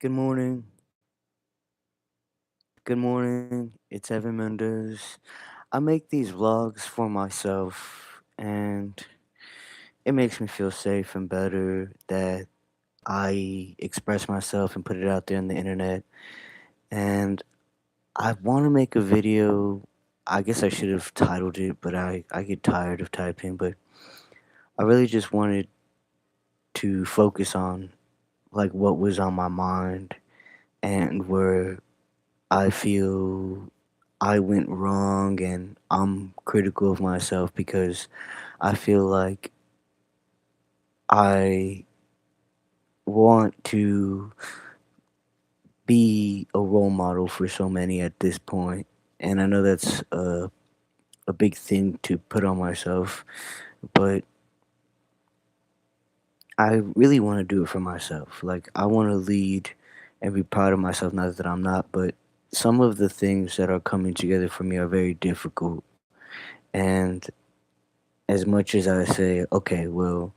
Good morning. Good morning. It's Evan Mendez. I make these vlogs for myself, and it makes me feel safe and better that I express myself and put it out there on the internet. And I want to make a video. I guess I should have titled it, but I get tired of typing. But I really just wanted to focus on like what was on my mind and where I feel I went wrong and I'm critical of myself because I feel like I want to be a role model for so many at this point. And I know that's a big thing to put on myself, but I really want to do it for myself. Like, I want to lead and be proud of myself, not that I'm not, but some of the things that are coming together for me are very difficult. And as much as I say, okay, well,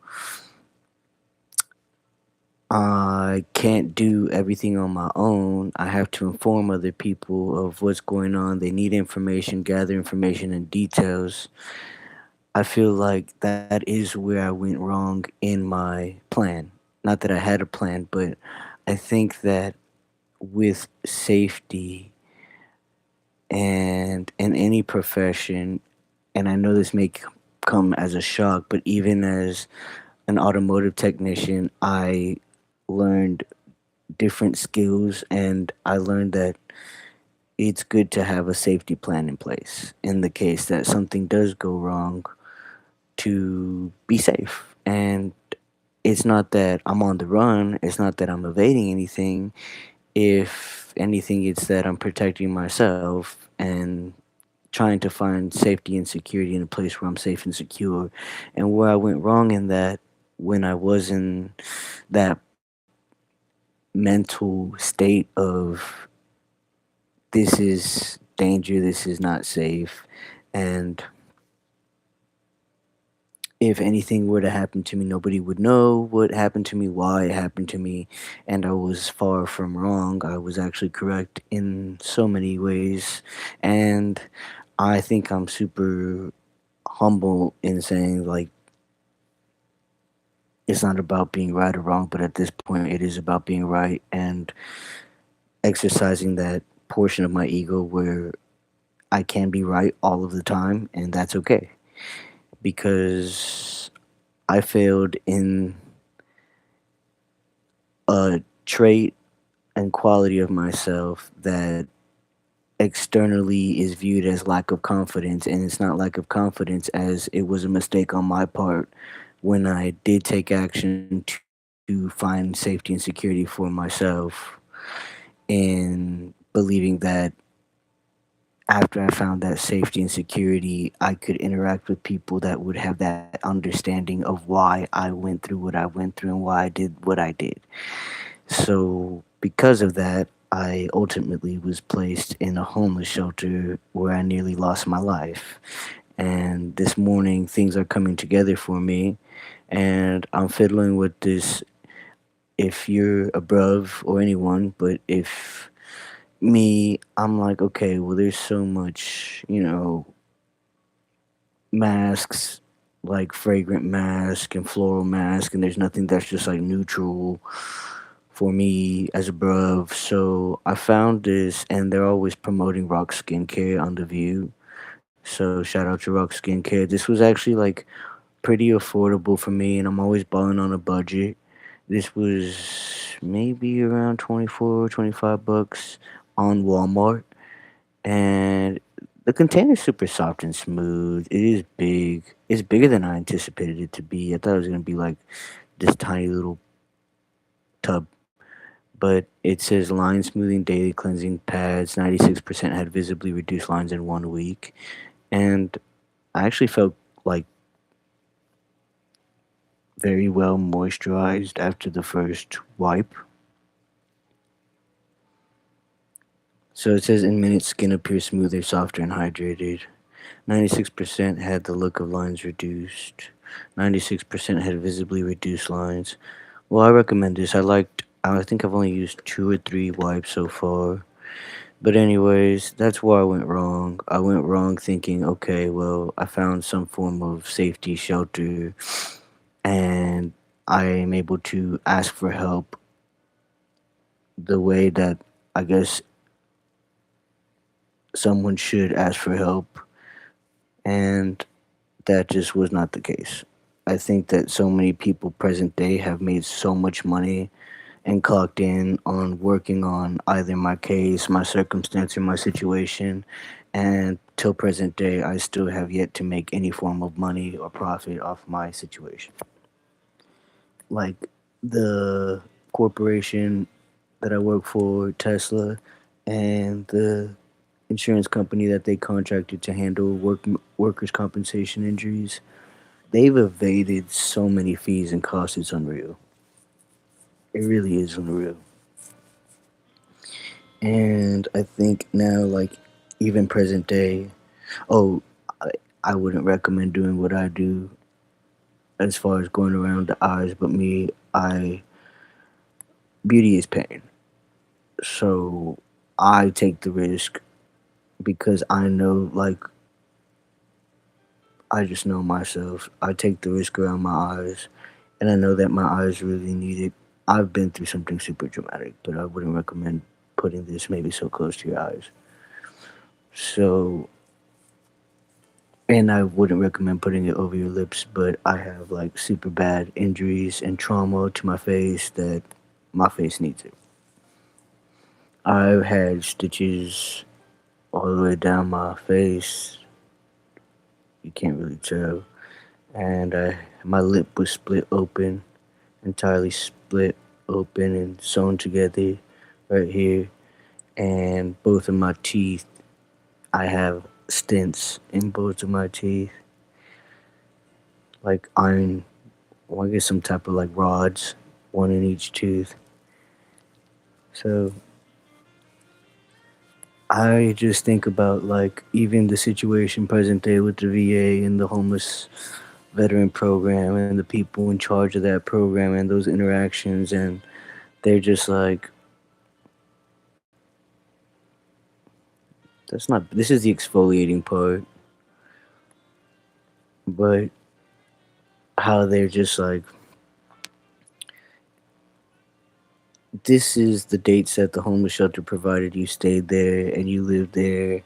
I can't do everything on my own. I have to inform other people of what's going on. They need information, gather information and details. I feel like that is where I went wrong in my plan. Not that I had a plan, but I think that with safety and in any profession, and I know this may come as a shock, but even as an automotive technician, I learned different skills, and I learned that it's good to have a safety plan in place in the case that something does go wrong to be safe. And it's not that I'm on the run, it's not that I'm evading anything. If anything, it's that I'm protecting myself and trying to find safety and security in a place where I'm safe and secure. And where I went wrong in that, when I was in that mental state of this is danger, this is not safe, and if anything were to happen to me, nobody would know what happened to me, why it happened to me, and I was far from wrong. I was actually correct in so many ways, and I think I'm super humble in saying, like, it's not about being right or wrong, but at this point, it is about being right and exercising that portion of my ego where I can be right all of the time, and that's okay because I failed in a trait and quality of myself that externally is viewed as lack of confidence, and it's not lack of confidence, as it was a mistake on my part when I did take action to find safety and security for myself, and believing that after I found that safety and security, I could interact with people that would have that understanding of why I went through what I went through and why I did what I did. So, because of that, I ultimately was placed in a homeless shelter where I nearly lost my life. And this morning, things are coming together for me, and I'm fiddling with this. If you're above or anyone, but if me, I'm like, okay, well, there's so much, masks, like fragrant mask and floral mask, and there's nothing that's just like neutral for me as above. So I found this, and they're always promoting Rock Skincare on The View. So shout out to Rock Skincare. This was actually like pretty affordable for me, and I'm always balling on a budget. This was maybe around 24, 25 bucks on Walmart, and the container's super soft and smooth. It is big. It's bigger than I anticipated it to be. I thought it was gonna be like this tiny little tub, but it says line smoothing daily cleansing pads. 96% had visibly reduced lines in 1 week, and I actually felt like very well moisturized after the first wipe. So it says in minutes, skin appears smoother, softer, and hydrated. 96% had the look of lines reduced. 96% had visibly reduced lines. Well, I recommend this. I liked I think I've only used two or three wipes so far. But anyways, that's where I went wrong. I went wrong thinking, okay, well, I found some form of safety shelter and I am able to ask for help the way that I guess someone should ask for help, and that just was not the case. I think that so many people present day have made so much money and clocked in on working on either my case, my circumstance, or my situation. And till present day, I still have yet to make any form of money or profit off my situation. Like the corporation that I work for, Tesla, and the insurance company that they contracted to handle workers' compensation injuries, they've evaded so many fees and costs. It's unreal. It really is unreal. And I think now, like, even present day, oh, I, I wouldn't recommend doing what I do as far as going around the eyes, but me, beauty is pain. So I take the risk because I know, like, I just know myself. I take the risk around my eyes, and I know that my eyes really need it. I've been through something super dramatic, but I wouldn't recommend putting this maybe so close to your eyes. So, and I wouldn't recommend putting it over your lips, but I have like super bad injuries and trauma to my face that my face needs it. I've had stitches all the way down my face. You can't really tell. And my lip was split open, entirely split open and sewn together right here. And both of my teeth, I have stents in both of my teeth, like iron, well, I guess some type of like rods, one in each tooth. So I just think about like even the situation present day with the VA and the homeless veteran program and the people in charge of that program and those interactions, and they're just like, that's not, this is the exfoliating part, but how they're just like, this is the dates that the homeless shelter provided you stayed there and you lived there.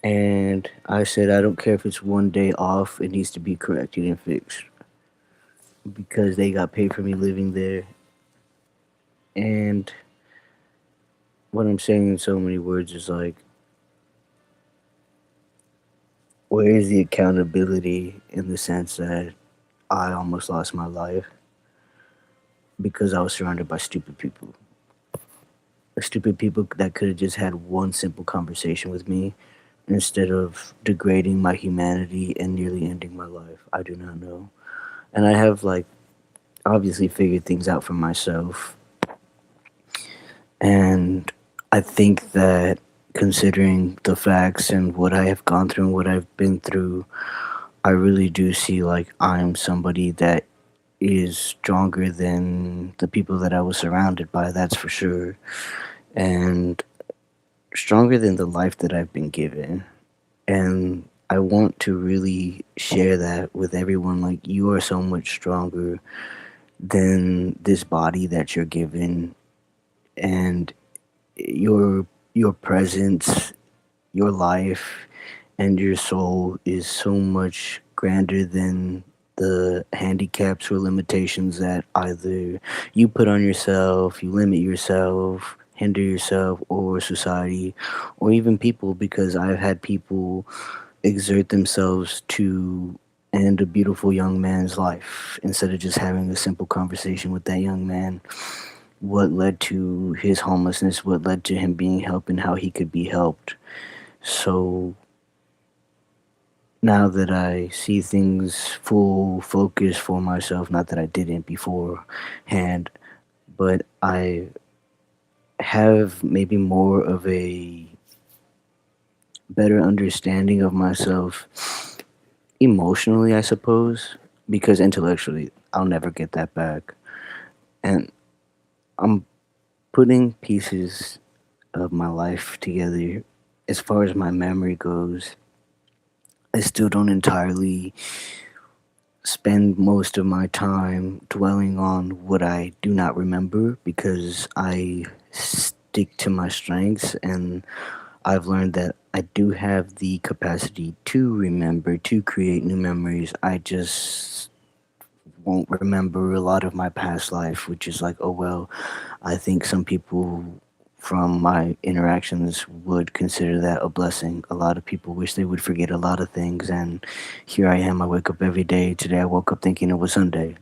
And I said, I don't care if it's one day off, it needs to be corrected and fixed because they got paid for me living there. And what I'm saying in so many words is like, where is the accountability in the sense that I almost lost my life because I was surrounded by stupid people? Stupid people that could have just had one simple conversation with me instead of degrading my humanity and nearly ending my life. I do not know. And I have, like, obviously figured things out for myself. And I think that considering the facts and what I have gone through and what I've been through, I really do see like I'm somebody that is stronger than the people that I was surrounded by, that's for sure. And stronger than the life that I've been given. And I want to really share that with everyone. Like, you are so much stronger than this body that you're given, and your presence, your life, and your soul is so much grander than the handicaps or limitations that either you put on yourself, you limit yourself, hinder yourself, or society, or even people, because I've had people exert themselves to end a beautiful young man's life instead of just having a simple conversation with that young man. What led to his homelessness, what led to him being helped, and how he could be helped. So now that I see things full focus for myself, not that I didn't beforehand, but I have maybe more of a better understanding of myself emotionally, I suppose, because intellectually I'll never get that back. And I'm putting pieces of my life together. As far as my memory goes, I still don't entirely spend most of my time dwelling on what I do not remember because I stick to my strengths, and I've learned that I do have the capacity to remember, to create new memories. I just won't remember a lot of my past life, which is like, oh well, I think some people from my interactions would consider that a blessing. A lot of people wish they would forget a lot of things, and here I am. I wake up every day. Today I woke up thinking it was Sunday.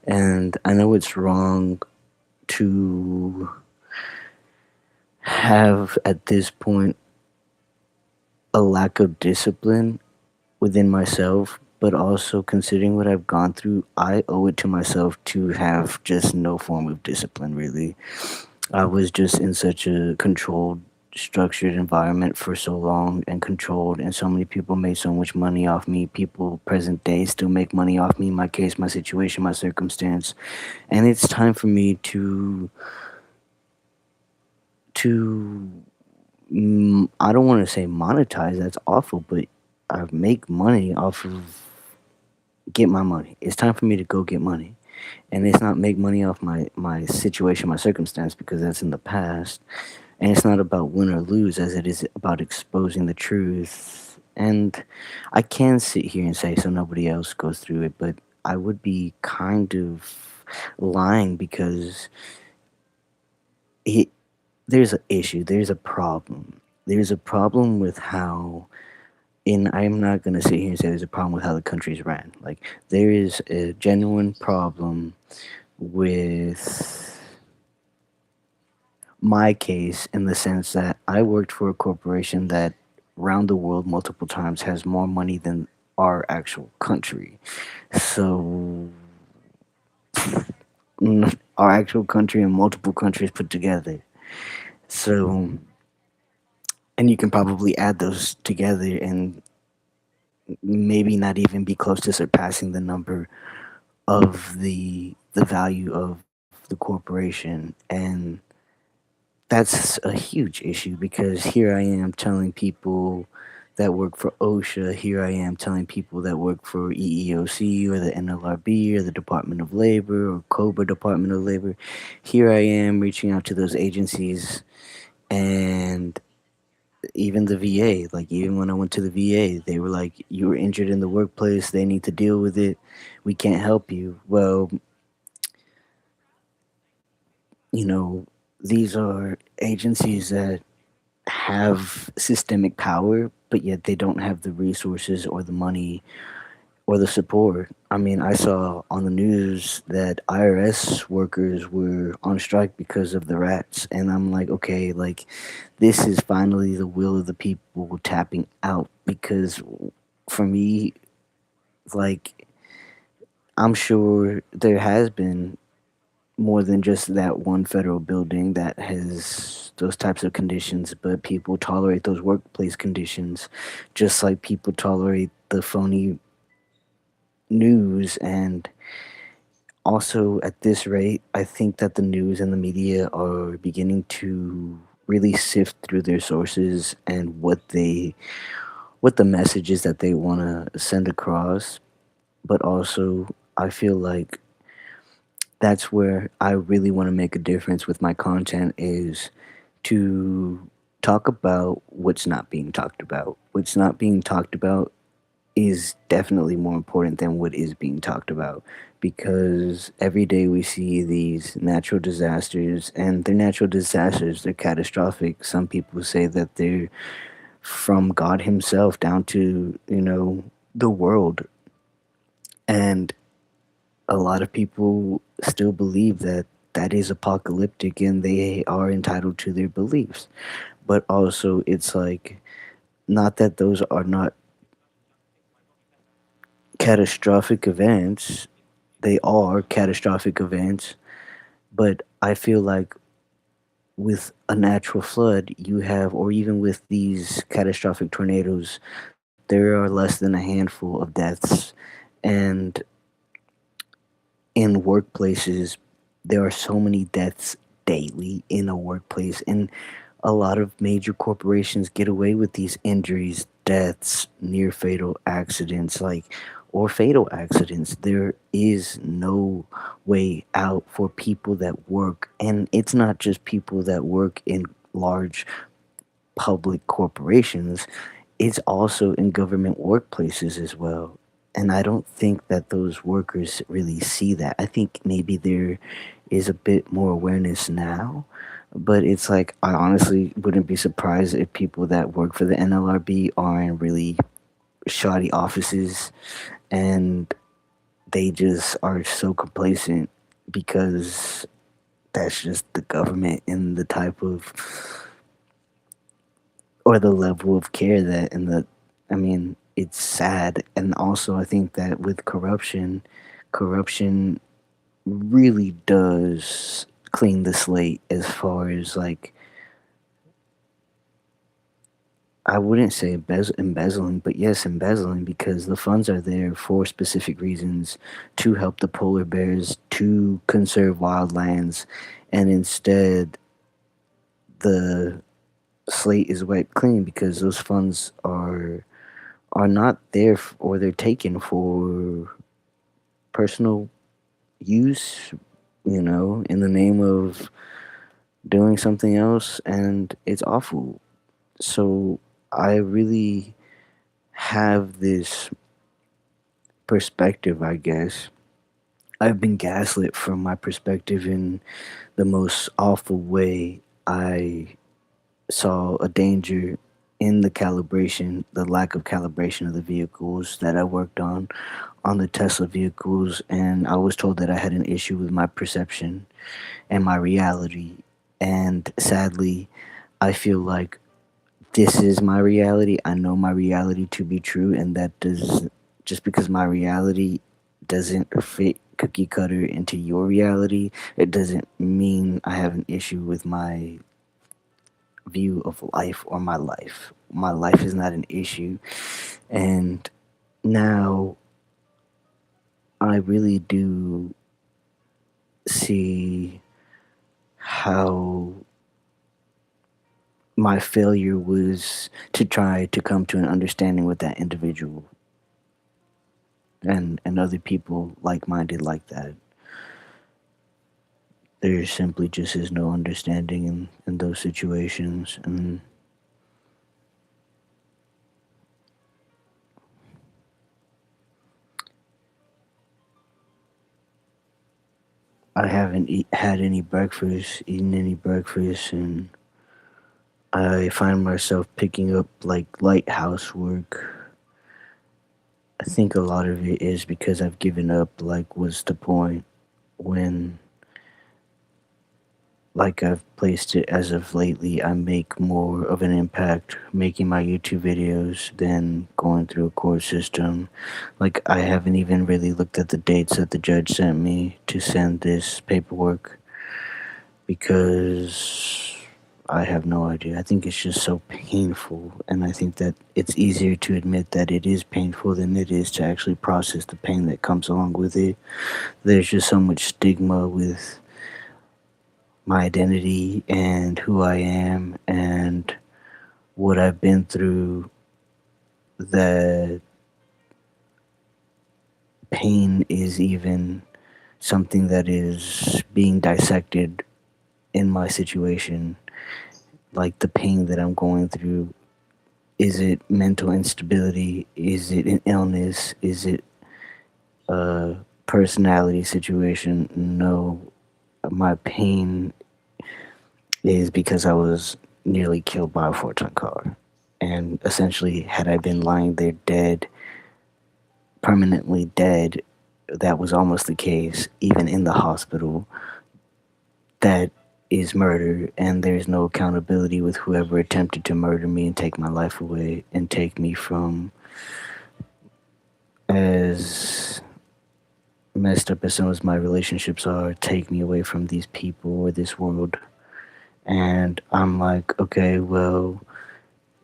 And I know it's wrong to have, at this point, a lack of discipline within myself, but also considering what I've gone through, I owe it to myself to have just no form of discipline, really. I was just in such a controlled, structured environment for so long and controlled, and so many people made so much money off me. People present day still make money off me, my case, my situation, my circumstance. And it's time for me to I don't want to say monetize, that's awful, but I make money off of get my money. It's time for me to go get money. And it's not make money off my situation, my circumstance, because that's in the past. And it's not about win or lose as it is about exposing the truth. And I can sit here and say so nobody else goes through it, but I would be kind of lying because it there's an issue, there's a problem. There's a problem with how, and I'm not gonna sit here and say there's a problem with how the country's ran. Like there is a genuine problem with my case in the sense that I worked for a corporation that round the world multiple times has more money than our actual country. So our actual country and multiple countries put together. So and you can probably add those together and maybe not even be close to surpassing the number of the value of the corporation. And that's a huge issue because here I am telling people that work for OSHA, here I am telling people that work for EEOC or the NLRB or the Department of Labor or COBRA Department of Labor. Here I am reaching out to those agencies, and even the VA, like even when I went to the VA, they were like, you were injured in the workplace, they need to deal with it, we can't help you. Well, you know, these are agencies that have systemic power, but yet they don't have the resources or the money or the support. I mean, I saw on the news that IRS workers were on strike because of the rats, and I'm like, okay, like this is finally the will of the people tapping out because for me, like I'm sure there has been more than just that one federal building that has those types of conditions, but people tolerate those workplace conditions just like people tolerate the phony news. And also, at this rate, I think that the news and the media are beginning to really sift through their sources and what the messages that they want to send across. But also, I feel like that's where I really want to make a difference with my content is to talk about what's not being talked about. What's not being talked about is definitely more important than what is being talked about because every day we see these natural disasters and they're natural disasters, they're catastrophic. Some people say that they're from God himself down to, the world. And a lot of people still believe that that is apocalyptic and they are entitled to their beliefs. But also, it's like, not that those are not catastrophic events, they are catastrophic events, but I feel like with a natural flood, you have, or even with these catastrophic tornadoes, there are less than a handful of deaths. And in workplaces, there are so many deaths daily in a workplace, and a lot of major corporations get away with these injuries, deaths, near fatal accidents, or fatal accidents. There is no way out for people that work, and it's not just people that work in large public corporations, it's also in government workplaces as well. And I don't think that those workers really see that. I think maybe there is a bit more awareness now, but it's like I honestly wouldn't be surprised if people that work for the NLRB are in really shoddy offices and they just are so complacent because that's just the government and the type of or the level of care that and the I mean, it's sad. And also I think that with corruption really does clean the slate as far as like I wouldn't say embezzling, but yes, embezzling because the funds are there for specific reasons to help the polar bears, to conserve wildlands, and instead the slate is wiped clean because those funds are not there or they're taken for personal use, in the name of doing something else, and it's awful. So I really have this perspective, I guess. I've been gaslit from my perspective in the most awful way. I saw a danger in the lack of calibration of the vehicles that I worked on the Tesla vehicles, and I was told that I had an issue with my perception and my reality. And sadly, I feel like this is my reality. I know my reality to be true, and that does just because my reality doesn't fit cookie cutter into your reality, it doesn't mean I have an issue with my view of life or my life. My life is not an issue. And now I really do see how my failure was to try to come to an understanding with that individual and other people like-minded like that. There simply just is no understanding in those situations, and I haven't had any breakfast, eaten any breakfast, and I find myself picking up like light housework. I think a lot of it is because I've given up. Like, what's the point when, like I've placed it as of lately, I make more of an impact making my YouTube videos than going through a court system. Like, I haven't even really looked at the dates that the judge sent me to send this paperwork because I have no idea. I think it's just so painful, and I think that it's easier to admit that it is painful than it is to actually process the pain that comes along with it. There's just so much stigma with my identity and who I am and what I've been through that pain is even something that is being dissected in my situation. Like the pain that I'm going through. Is it mental instability? Is it an illness? Is it a personality situation? No. My pain is because I was nearly killed by a 4-ton car. And essentially, had I been lying there dead, permanently dead, that was almost the case, even in the hospital. That is murder, and there's no accountability with whoever attempted to murder me and take my life away and take me from as messed up as some of my relationships are, take me away from these people or this world. And I'm like, okay, well,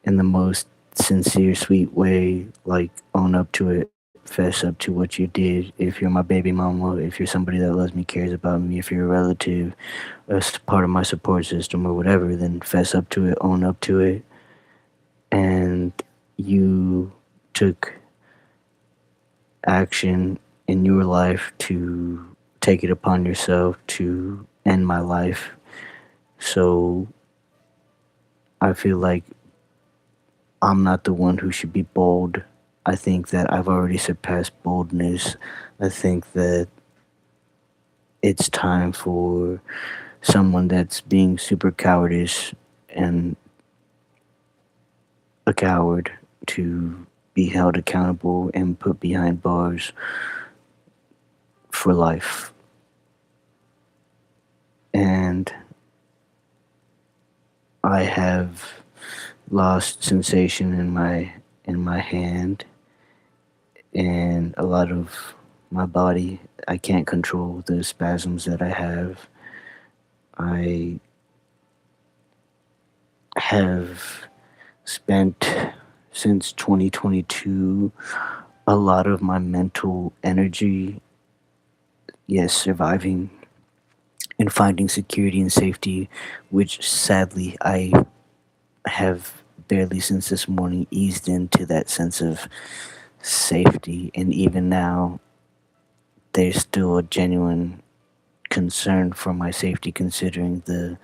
in the most sincere, sweet way, like, own up to it. fess up to what you did. If you're my baby mama, if you're somebody that loves me, cares about me, if you're a relative, part of my support system or whatever, then fess up to it, own up to it, and you took action in your life to take it upon yourself to end my life. So I feel like I'm not the one who should be bold. I think that I've already surpassed boldness. I think that it's time for someone that's being super cowardice and a coward to be held accountable and put behind bars for life. And I have lost sensation in my hand and a lot of my body. I can't control the spasms that I have. I have spent since 2022 a lot of my mental energy, yes, surviving and finding security and safety, which sadly I have barely since this morning eased into that sense of safety. And even now, there's still a genuine concern for my safety considering the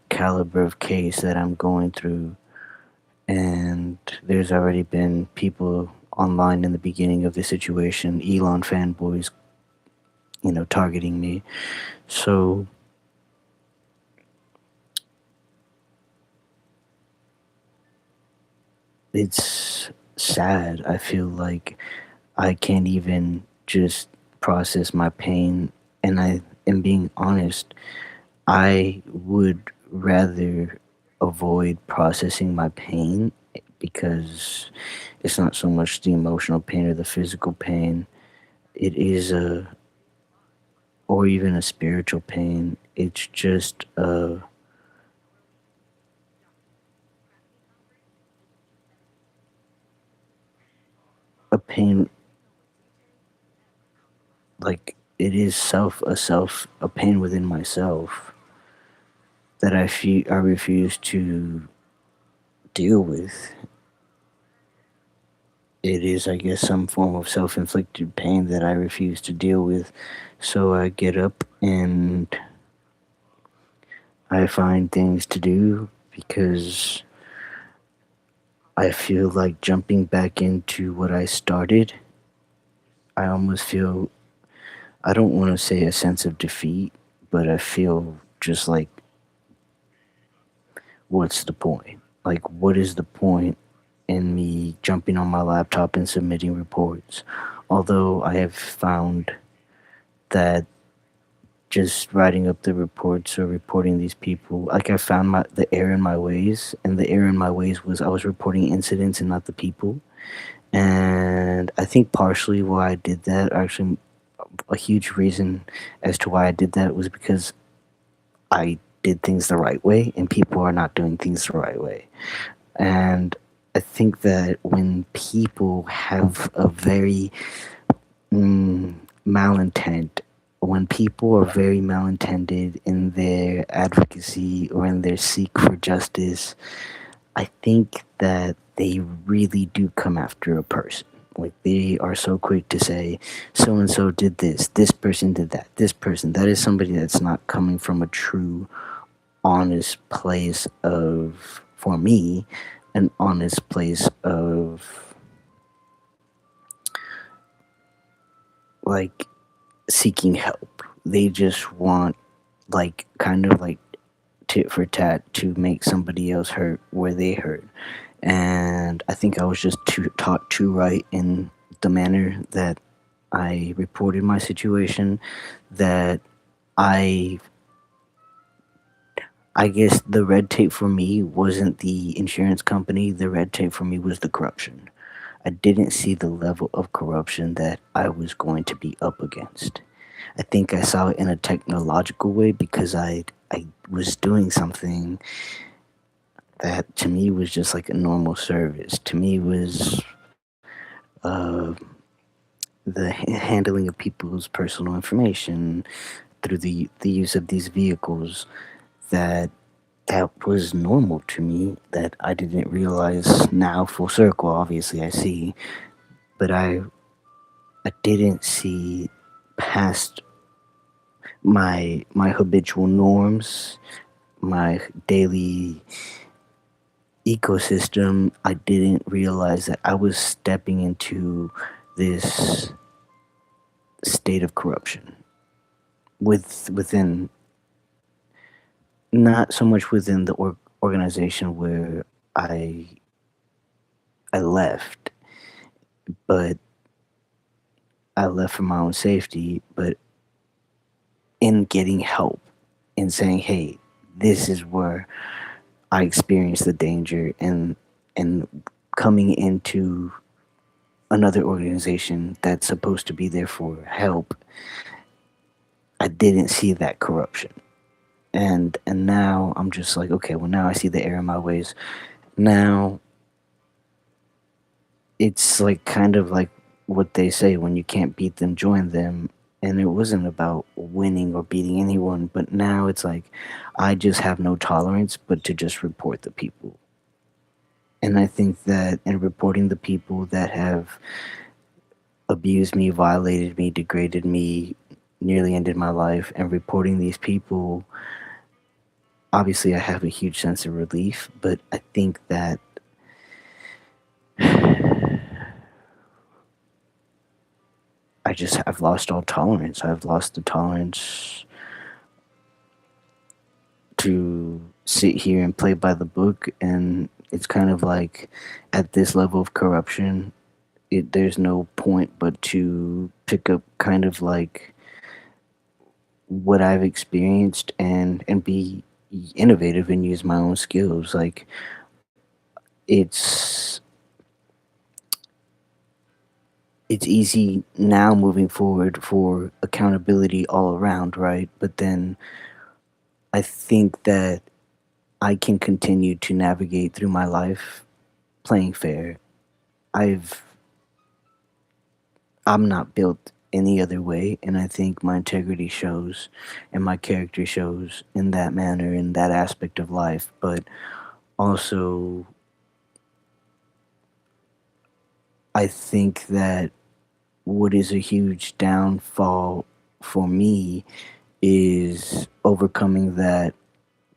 caliber of case that I'm going through. And there's already been people online in the beginning of the situation, Elon fanboys, targeting me. So it's sad. I feel like I can't even just process my pain. And I am being honest, I would rather avoid processing my pain because it's not so much the emotional pain or the physical pain. It is or even a spiritual pain. It's just a pain, like it is a pain within myself that I refuse to deal with. It is, I guess, some form of self-inflicted pain that I refuse to deal with. So I get up and I find things to do because I feel like jumping back into what I started. I almost feel, I don't want to say a sense of defeat, but I feel just like, what's the point? Like, what is the point in me jumping on my laptop and submitting reports? Although I have found that just writing up the reports or reporting these people, like I found the error in my ways, and the error in my ways was I was reporting incidents and not the people. And I think partially why I did that, actually a huge reason as to why I did that was because I did things the right way and people are not doing things the right way. And I think that when people have a very mm, malintent, when people are very malintended in their advocacy or in their seek for justice, I think that they really do come after a person. Like they are so quick to say, so and so did this person did that, this person. That is somebody that's not coming from a true, honest place of, for me, an honest place of like seeking help. They just want like kind of like tit for tat to make somebody else hurt where they hurt. And I think I was just taught too right in the manner that I reported my situation that I I guess the red tape for me wasn't the insurance company, the red tape for me was the corruption. I didn't see the level of corruption that I was going to be up against. I think I saw it in a technological way because I was doing something that to me was just like a normal service. To me was uh, the handling of people's personal information through the use of these vehicles, that that was normal to me, that I didn't realize now, full circle, obviously I see, but I didn't see past my habitual norms, my daily ecosystem. I didn't realize that I was stepping into this state of corruption within, not so much within the organization where I I left, but I left for my own safety, but in getting help, in saying, "Hey, this is where I experienced the danger," and coming into another organization that's supposed to be there for help, I didn't see that corruption. And now I'm just like, okay, well, now I see the error in my ways. Now it's like kind of like what they say, when you can't beat them, join them. And it wasn't about winning or beating anyone, but now it's like I just have no tolerance but to just report the people. And I think that in reporting the people that have abused me, violated me, degraded me, nearly ended my life, and reporting these people, obviously I have a huge sense of relief, but I think that I've lost all tolerance. I've lost the tolerance to sit here and play by the book, and it's kind of like at this level of corruption, there's no point but to pick up kind of like what I've experienced and be innovative and use my own skills. Like it's it's easy now moving forward for accountability all around, right? But then I think that I can continue to navigate through my life playing fair. I've I'm not built any other way, and I think my integrity shows and my character shows in that manner, in that aspect of life. But also, I think that what is a huge downfall for me is overcoming that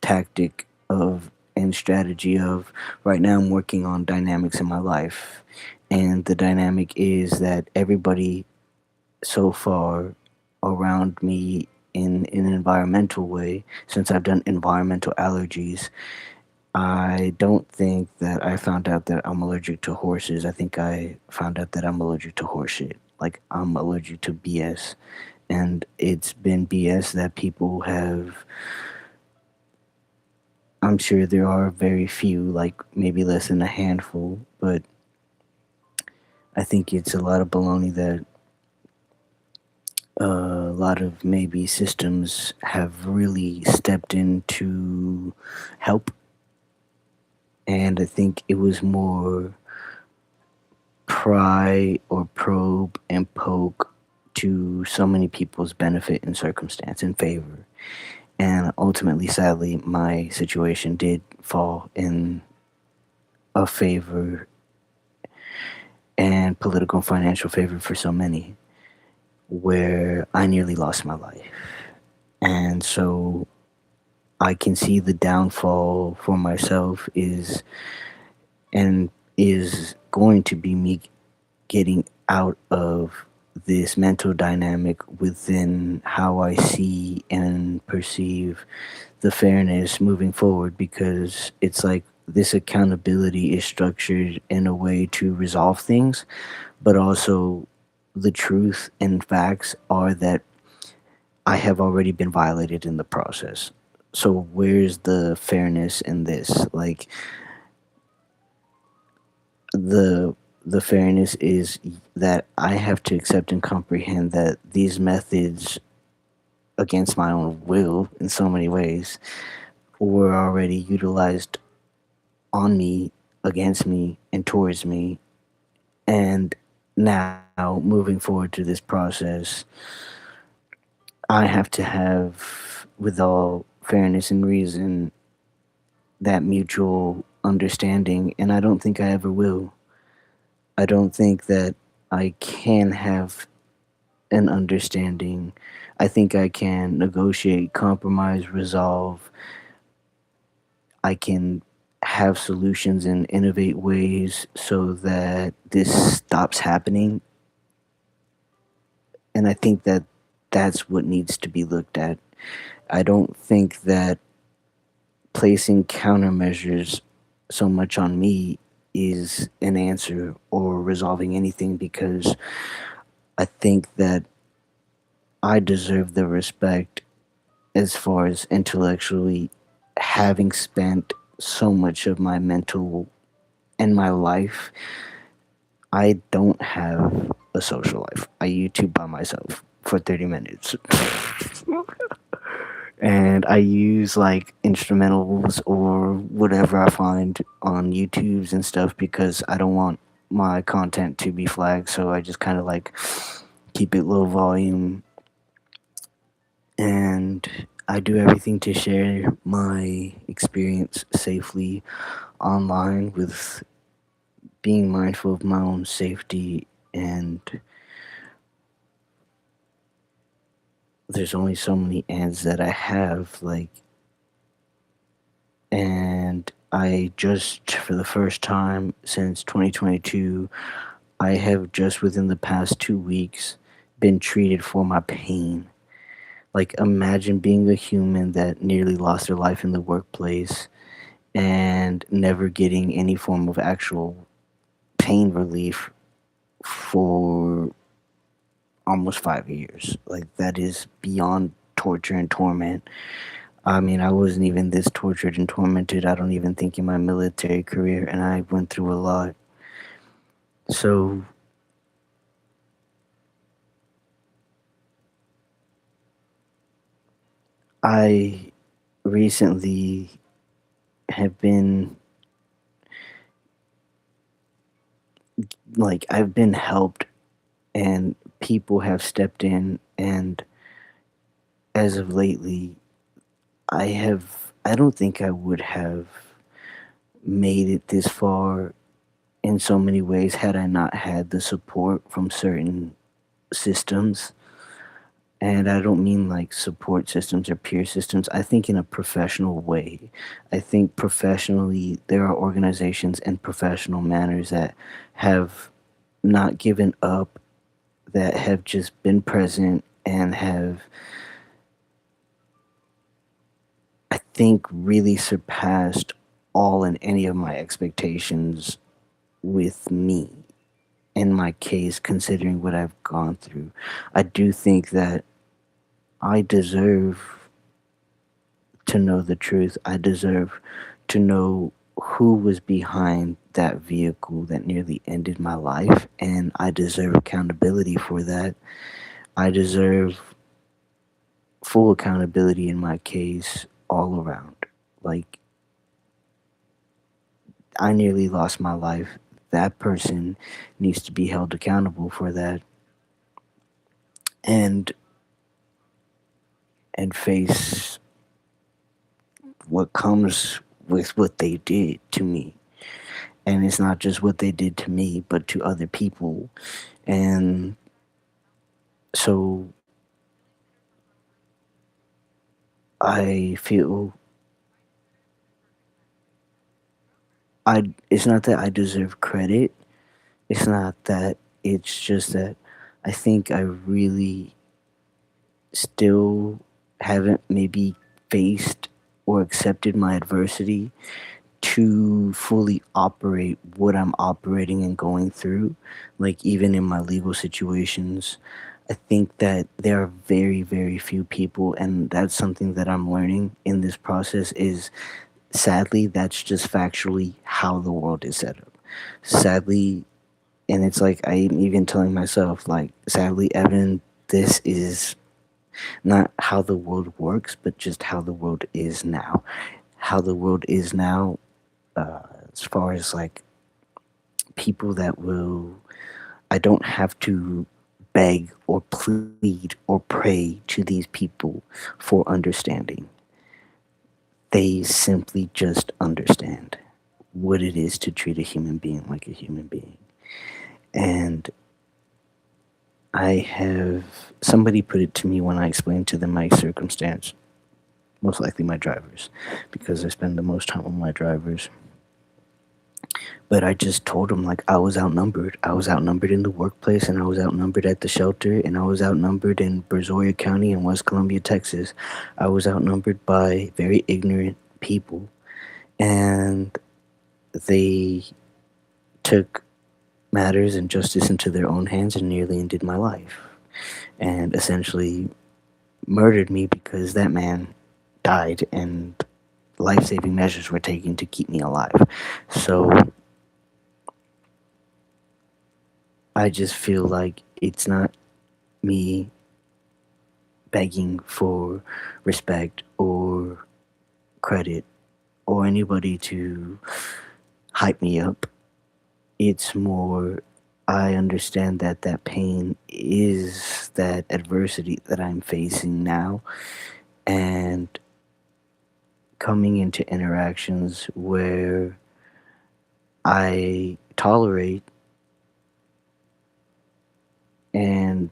tactic of and strategy of, right now I'm working on dynamics in my life, and the dynamic is that everybody so far around me in an environmental way, since I've done environmental allergies, I don't think that I found out that I'm allergic to horses. I think I found out that I'm allergic to horseshit. Like, I'm allergic to BS. And it's been BS that people have. I'm sure there are very few, like maybe less than a handful, but I think it's a lot of baloney that a lot of maybe systems have really stepped in to help. And I think it was more pry or probe and poke to so many people's benefit and circumstance and favor. And ultimately, sadly, my situation did fall in a favor and political and financial favor for so many, where I nearly lost my life. And so I can see the downfall for myself and is going to be me getting out of this mental dynamic within how I see and perceive the fairness moving forward, because it's like this accountability is structured in a way to resolve things, but also the truth and facts are that I have already been violated in the process. So where's the fairness in this? Like, the the fairness is that I have to accept and comprehend that these methods, against my own will in so many ways, were already utilized on me, against me, and towards me. And Now, moving forward to this process, I have to have, with all fairness and reason, that mutual understanding, and I don't think I ever will. I don't think that I can have an understanding. I think I can negotiate, compromise, resolve. I can have solutions and innovate ways so that this stops happening. And I think that that's what needs to be looked at. I don't think that placing countermeasures so much on me is an answer or resolving anything, because I think that I deserve the respect as far as intellectually, having spent so much of my mental and my life. I don't have a social life. I YouTube by myself for 30 minutes. And I use like instrumentals or whatever I find on YouTube's and stuff, because I don't want my content to be flagged. So I just kind of like keep it low volume, and I do everything to share my experience safely online, with being mindful of my own safety. And there's only so many ends that I have, like, and I just, for the first time since 2022, I have just within the past 2 weeks been treated for my pain. Like, imagine being a human that nearly lost their life in the workplace and never getting any form of actual pain relief for almost 5 years. Like, that is beyond torture and torment. I mean, I wasn't even this tortured and tormented, I don't even think, in my military career, and I went through a lot. So, I recently have been, like, I've been helped, and people have stepped in, and as of lately, I don't think I would have made it this far in so many ways had I not had the support from certain systems. And I don't mean like support systems or peer systems. I think in a professional way. I think professionally, there are organizations and professional manners that have not given up, that have just been present and have, I think, really surpassed all and any of my expectations with me, in my case, considering what I've gone through. I do think that I deserve to know the truth. I deserve to know who was behind that vehicle that nearly ended my life, and I deserve accountability for that. I deserve full accountability in my case all around. Like, I nearly lost my life. That person needs to be held accountable for that, and face what comes with what they did to me. And it's not just what they did to me, but to other people. And so I feel, it's not that I deserve credit. It's not that, it's just that I think I really still haven't maybe faced or accepted my adversity to fully operate what I'm operating and going through. Like, even in my legal situations, I think that there are very, very few people, and that's something that I'm learning in this process. Is, sadly, that's just factually how the world is set up. Sadly, and it's like I'm even telling myself, like, sadly, Evan, this is not how the world works, but just how the world is now. How the world is now, as far as like people that will I don't have to beg or plead or pray to these people for understanding. They simply just understand what it is to treat a human being like a human being. And I have somebody put it to me when I explained to them my circumstance, most likely my drivers, because I spend the most time with my drivers. But I just told them like I was outnumbered. I was outnumbered in the workplace, and I was outnumbered at the shelter, and I was outnumbered in Brazoria County in West Columbia, Texas. I was outnumbered by very ignorant people, and they took matters and justice into their own hands and nearly ended my life, and essentially murdered me because that man died and life-saving measures were taken to keep me alive. So I just feel like it's not me begging for respect or credit or anybody to hype me up. It's more, I understand that that pain is that adversity that I'm facing now, and coming into interactions where I tolerate, and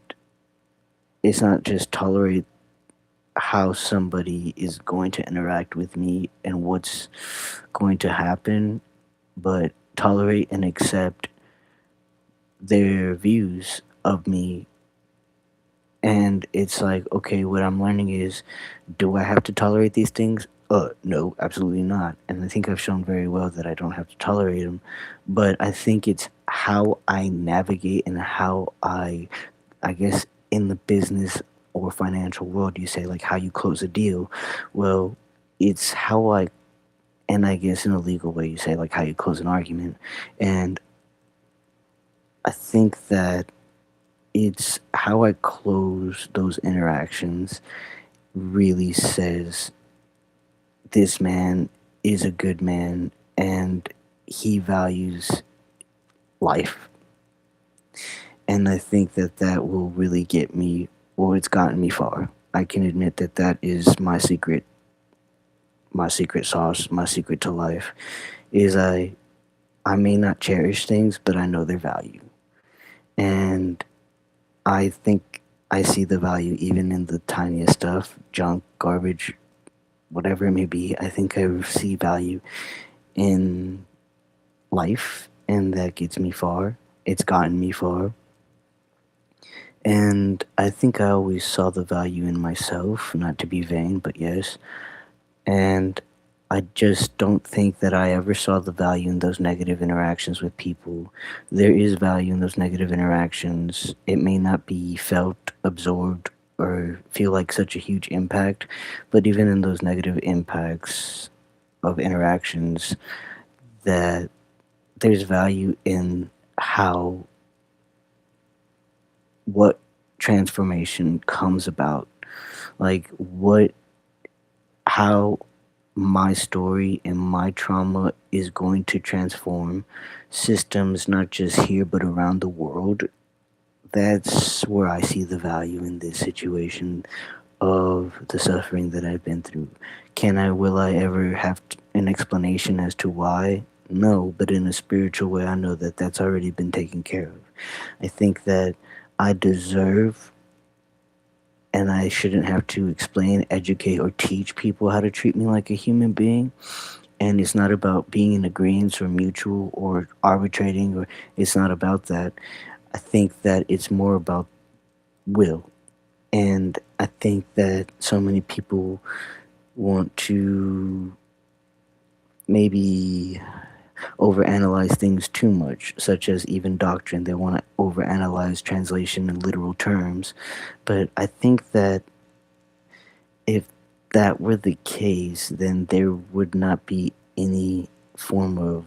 it's not just tolerate how somebody is going to interact with me and what's going to happen, but tolerate and accept their views of me. And it's like, okay, what I'm learning is, do I have to tolerate these things? No, absolutely not. And I think I've shown very well that I don't have to tolerate them. But I think it's how I navigate and how I guess in the business or financial world, you say like how you close a deal. Well, it's how I, and I guess in a legal way, you say like how you close an argument. And I think that it's how I close those interactions really says this man is a good man and he values life. And I think that that will really get me, well, it's gotten me far. I can admit that that is my secret sauce, my secret to life is I may not cherish things, but I know their value. And I think I see the value even in the tiniest stuff, junk, garbage, whatever it may be. I think I see value in life, and that gets me far. It's gotten me far. And I think I always saw the value in myself, not to be vain, but yes. And I just don't think that I ever saw the value in those negative interactions with people. There is value in those negative interactions. It may not be felt, absorbed, or feel like such a huge impact, but even in those negative impacts of interactions, that there's value in how what transformation comes about, like what how my story and my trauma is going to transform systems not just here but around the world. That's where I see the value in this situation of the suffering that I've been through. Will I ever have an explanation as to why? No, but in a spiritual way, I know that that's already been taken care of. I think that I deserve, and I shouldn't have to explain, educate, or teach people how to treat me like a human being. And it's not about being in agreement or mutual or arbitrating, or it's not about that. I think that it's more about will. And I think that so many people want to maybe overanalyze things too much, such as even doctrine. They want to overanalyze translation in literal terms. But I think that if that were the case, then there would not be any form of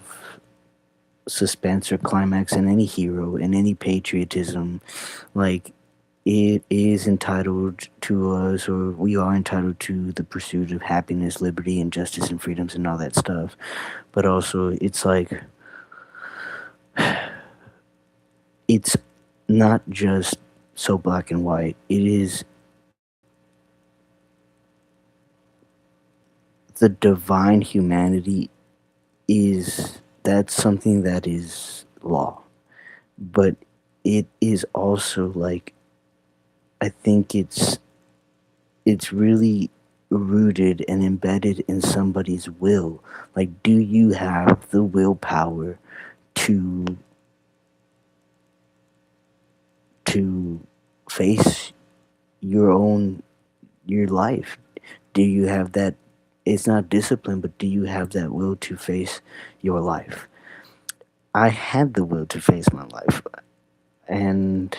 suspense or climax in any hero, in any patriotism. Like, it is entitled to us, or we are entitled to the pursuit of happiness, liberty, and justice and freedoms and all that stuff. But also, it's like, it's not just so black and white. It is the divine humanity is that's something that is law, but it is also like I think it's really rooted and embedded in somebody's will. Like, do you have the willpower to to face your own your life? Do you have that? It's not discipline, but do you have that will to face your life? I had the will to face my life, and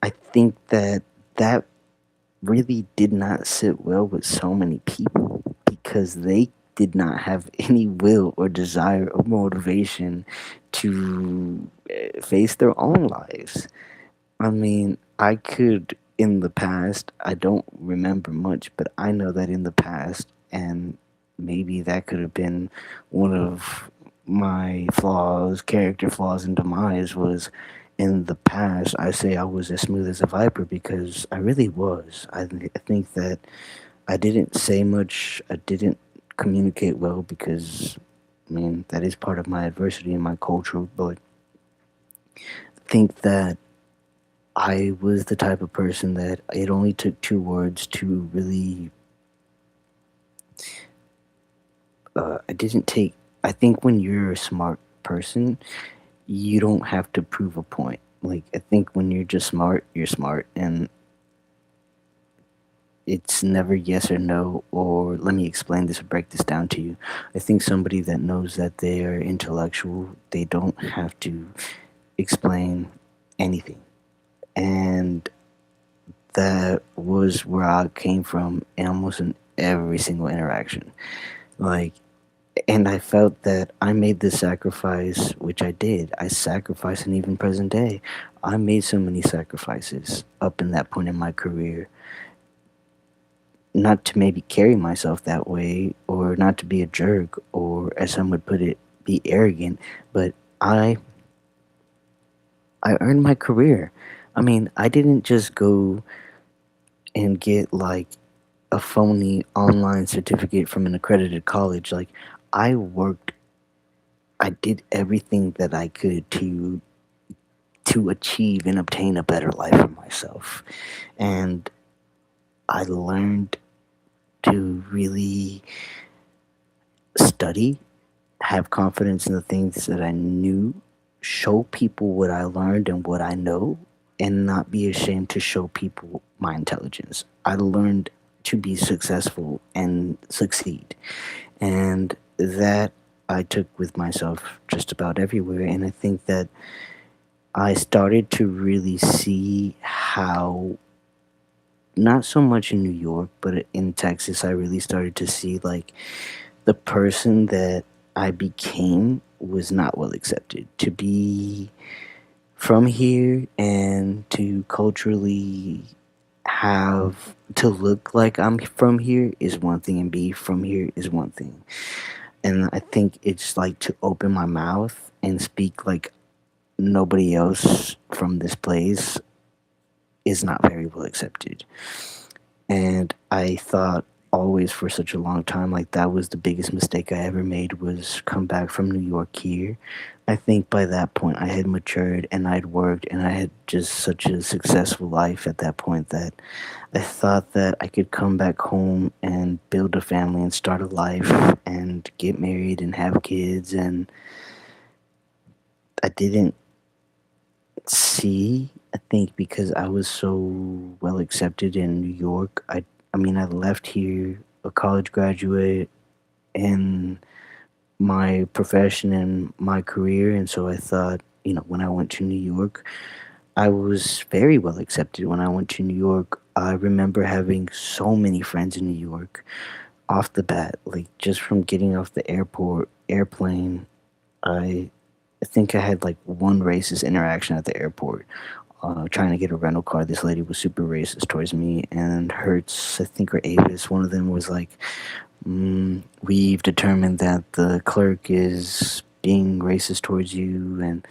I think that that really did not sit well with so many people because they did not have any will or desire or motivation to face their own lives. I mean, I could in the past, I don't remember much, but I know that in the past, and maybe that could have been one of my flaws, character flaws, and demise was in the past. I say I was as smooth as a viper because I really was. I think that I didn't say much, I didn't communicate well because, I mean, that is part of my adversity in my culture, but I think that I was the type of person that it only took two words to really. I didn't take. I think when you're a smart person, you don't have to prove a point. Like, I think when you're just smart, you're smart, and it's never yes or no, or let me explain this or break this down to you. I think somebody that knows that they're intellectual, they don't have to explain anything. And that was where I came from in almost in every single interaction. Like, and I felt that I made this sacrifice, which I did. I sacrificed, and even present day, I made so many sacrifices up in that point in my career. Not to maybe carry myself that way, or not to be a jerk, or as some would put it, be arrogant, but I I earned my career. I mean, I didn't just go and get like a phony online certificate from an accredited college. Like, I worked, I did everything that I could to achieve and obtain a better life for myself. And I learned to really study, have confidence in the things that I knew, show people what I learned and what I know, and not be ashamed to show people my intelligence. I learned to be successful and succeed. And that I took with myself just about everywhere. And I think that I started to really see how, not so much in New York, but in Texas, I really started to see like the person that I became was not well accepted. To be from here and to culturally have to look like I'm from here is one thing, and be from here is one thing. And I think it's like to open my mouth and speak like nobody else from this place is not very well accepted. And I thought always for such a long time like that was the biggest mistake I ever made, was come back from New York here. I think by that point I had matured and I'd worked and I had just such a successful life at that point that I thought that I could come back home and build a family and start a life and get married and have kids. And I didn't see, I think because I was so well accepted in New York, I mean I left here a college graduate in my profession and my career, and so I thought, when I went to New York, I was very well accepted when I went to New York. I remember having so many friends in New York off the bat, like just from getting off the airplane. I I think I had like one racist interaction at the airport. Trying to get a rental car, this lady was super racist towards me, and Hertz, I think, or Avis, one of them was like, "We've determined that the clerk is being racist towards you," and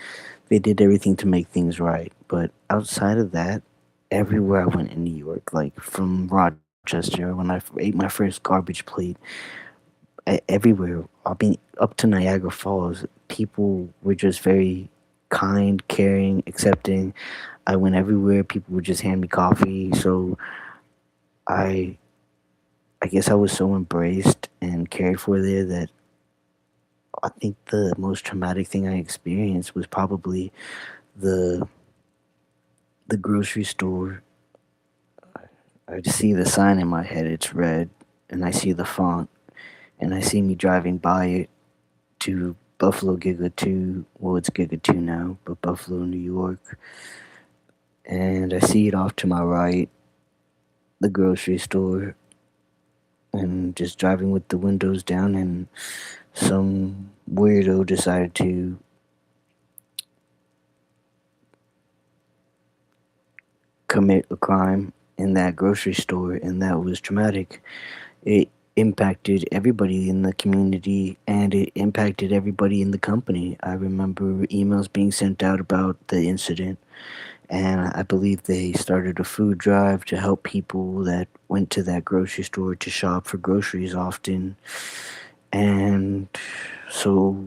They did everything to make things right. But outside of that, everywhere I went in New York, like from Rochester, when ate my first garbage plate, everywhere, I mean, up to Niagara Falls, people were just very kind, caring, accepting. I went everywhere. People would just hand me coffee. So I, I guess I was so embraced and cared for there that I think the most traumatic thing I experienced was probably the the grocery store. I just see the sign in my head. It's red, and I see the font, and I see me driving by it to Buffalo Giga 2. Well, it's Giga 2 now, but Buffalo, New York. And I see it off to my right, the grocery store, and just driving with the windows down, and some weirdo decided to commit a crime in that grocery store, and that was traumatic. It impacted everybody in the community, and it impacted everybody in the company. I remember emails being sent out about the incident, and I believe they started a food drive to help people that went to that grocery store to shop for groceries often. And so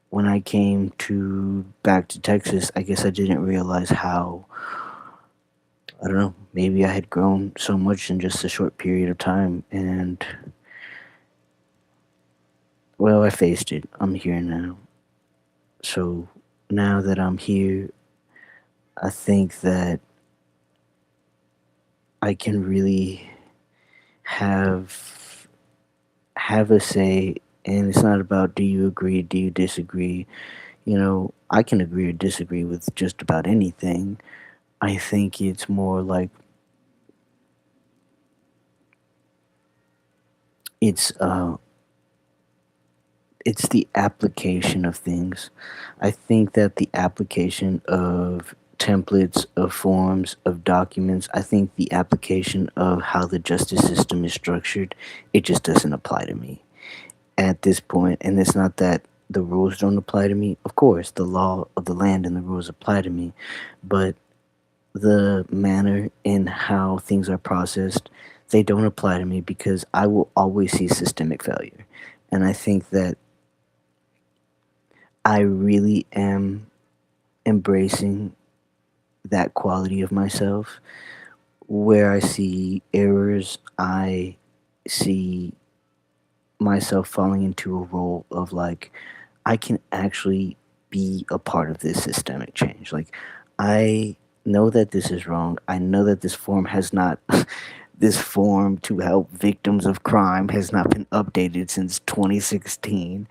when I came to back to Texas, I guess I didn't realize how, I don't know, maybe I had grown so much in just a short period of time. And well, I faced it. I'm here now. So now that I'm here, I think that I can really have a say, and it's not about do you agree, do you disagree. I can agree or disagree with just about anything. I think it's more like it's uh it's the application of things. I think that the application of templates, of forms, of documents, I think the application of how the justice system is structured, it just doesn't apply to me at this point. And it's not that the rules don't apply to me. Of course, the law of the land and the rules apply to me, but the manner in how things are processed, they don't apply to me because I will always see systemic failure. And I think that I really am embracing that quality of myself. Where I see errors, I see myself falling into a role of like, I can actually be a part of this systemic change. Like, I know that this is wrong. I know that this form has not, this form to help victims of crime has not been updated since 2016,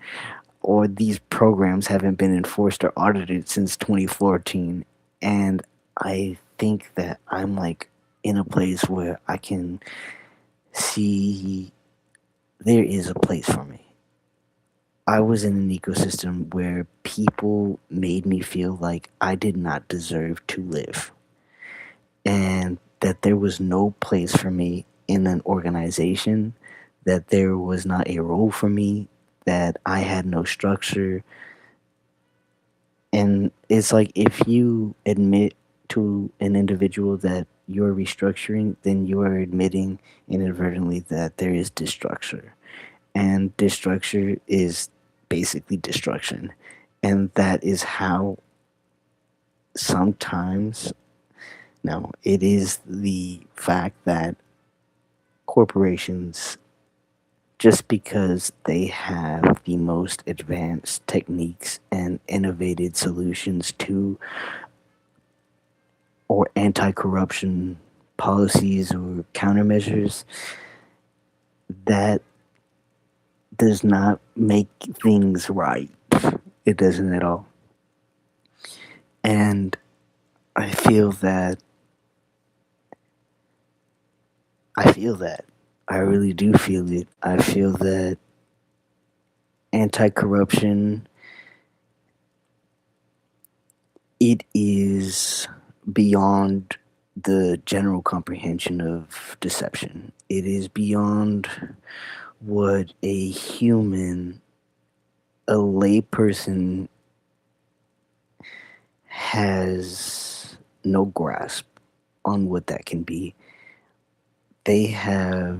or these programs haven't been enforced or audited since 2014. And I think that I'm like in a place where I can see there is a place for me. I was in an ecosystem where people made me feel like I did not deserve to live, and that there was no place for me in an organization, that there was not a role for me, that I had no structure. And it's like if you admit to an individual that you're restructuring, then you are admitting inadvertently that there is destructure. And destructure is basically destruction. And that is how sometimes, no, it is the fact that corporations, just because they have the most advanced techniques and innovative solutions to, or anti corruption policies or countermeasures, that does not make things right. It doesn't at all. And I feel that, I feel that. I really do feel it. I feel that anti corruption, it is beyond the general comprehension of deception. It is beyond what a human, a layperson has no grasp on what that can be. They have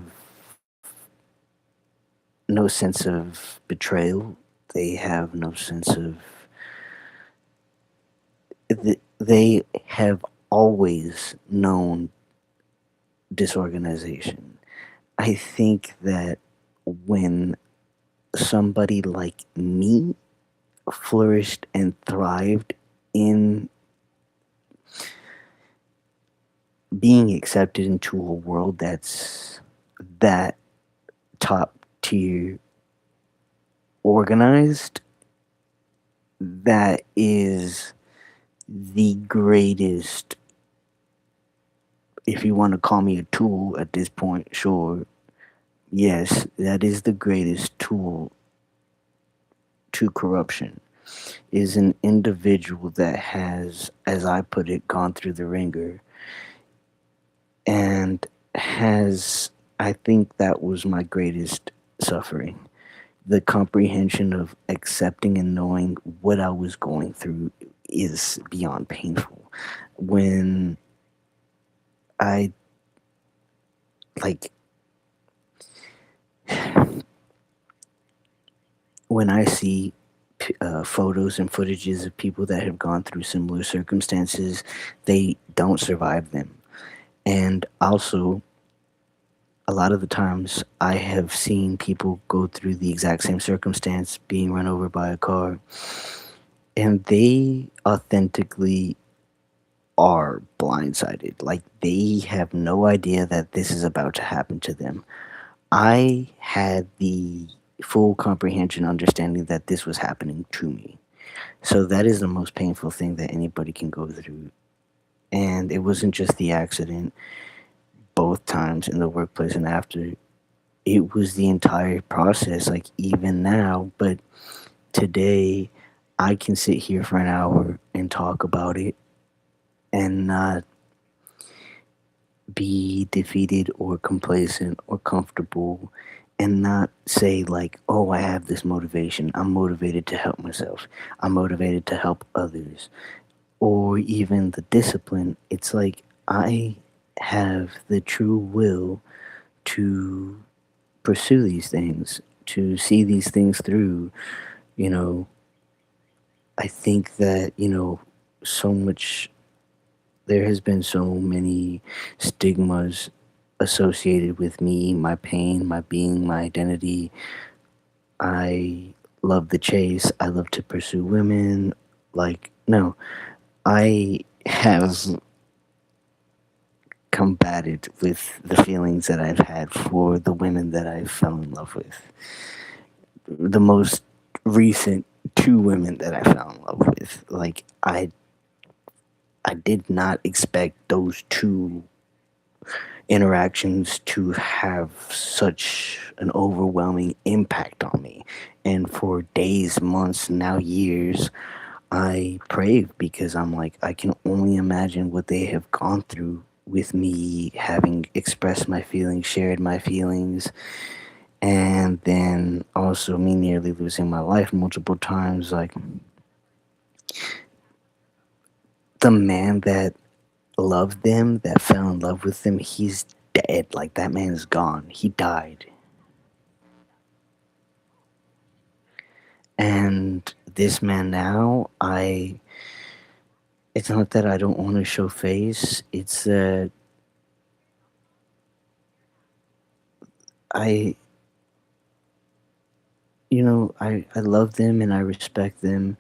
no sense of betrayal. They have no sense of. They have always known disorganization. I think that when somebody like me flourished and thrived in being accepted into a world that's that top tier organized, that is the greatest. If you want to call me a tool at this point, sure. Yes, that is the greatest tool to corruption. Is an individual that has, as I put it, gone through the ringer and has. I think that was my greatest suffering. The comprehension of accepting and knowing what I was going through is beyond painful. When I like when I see photos and footages of people that have gone through similar circumstances, they don't survive them. And also, a lot of the times, I have seen people go through the exact same circumstance, being run over by a car, and they authentically are blindsided. Like, they have no idea that this is about to happen to them. I had the full comprehension understanding that this was happening to me. So that is the most painful thing that anybody can go through. And it wasn't just the accident, both times in the workplace and after. It was the entire process, like even now. But today, I can sit here for an hour and talk about it and not be defeated or complacent or comfortable and not say like, oh, I have this motivation, I'm motivated to help myself, I'm motivated to help others, or even the discipline. It's like I have the true will to pursue these things, to see these things through. you know I think that, so much there has been so many stigmas associated with me, my pain, my being, my identity. I love the chase. I love to pursue women. Like, no, I have combated with the feelings that I've had for the women that I fell in love with. The most recent two women that I fell in love with. Like, I did not expect those two interactions to have such an overwhelming impact on me. And for days, months, now years, I pray because I'm like, I can only imagine what they have gone through with me having expressed my feelings, shared my feelings, and then also me nearly losing my life multiple times. Like, the man that loved them, that fell in love with them, he's dead. Like, that man's gone. He died. And this man now, it's not that I don't want to show face, it's that I, I love them and I respect them,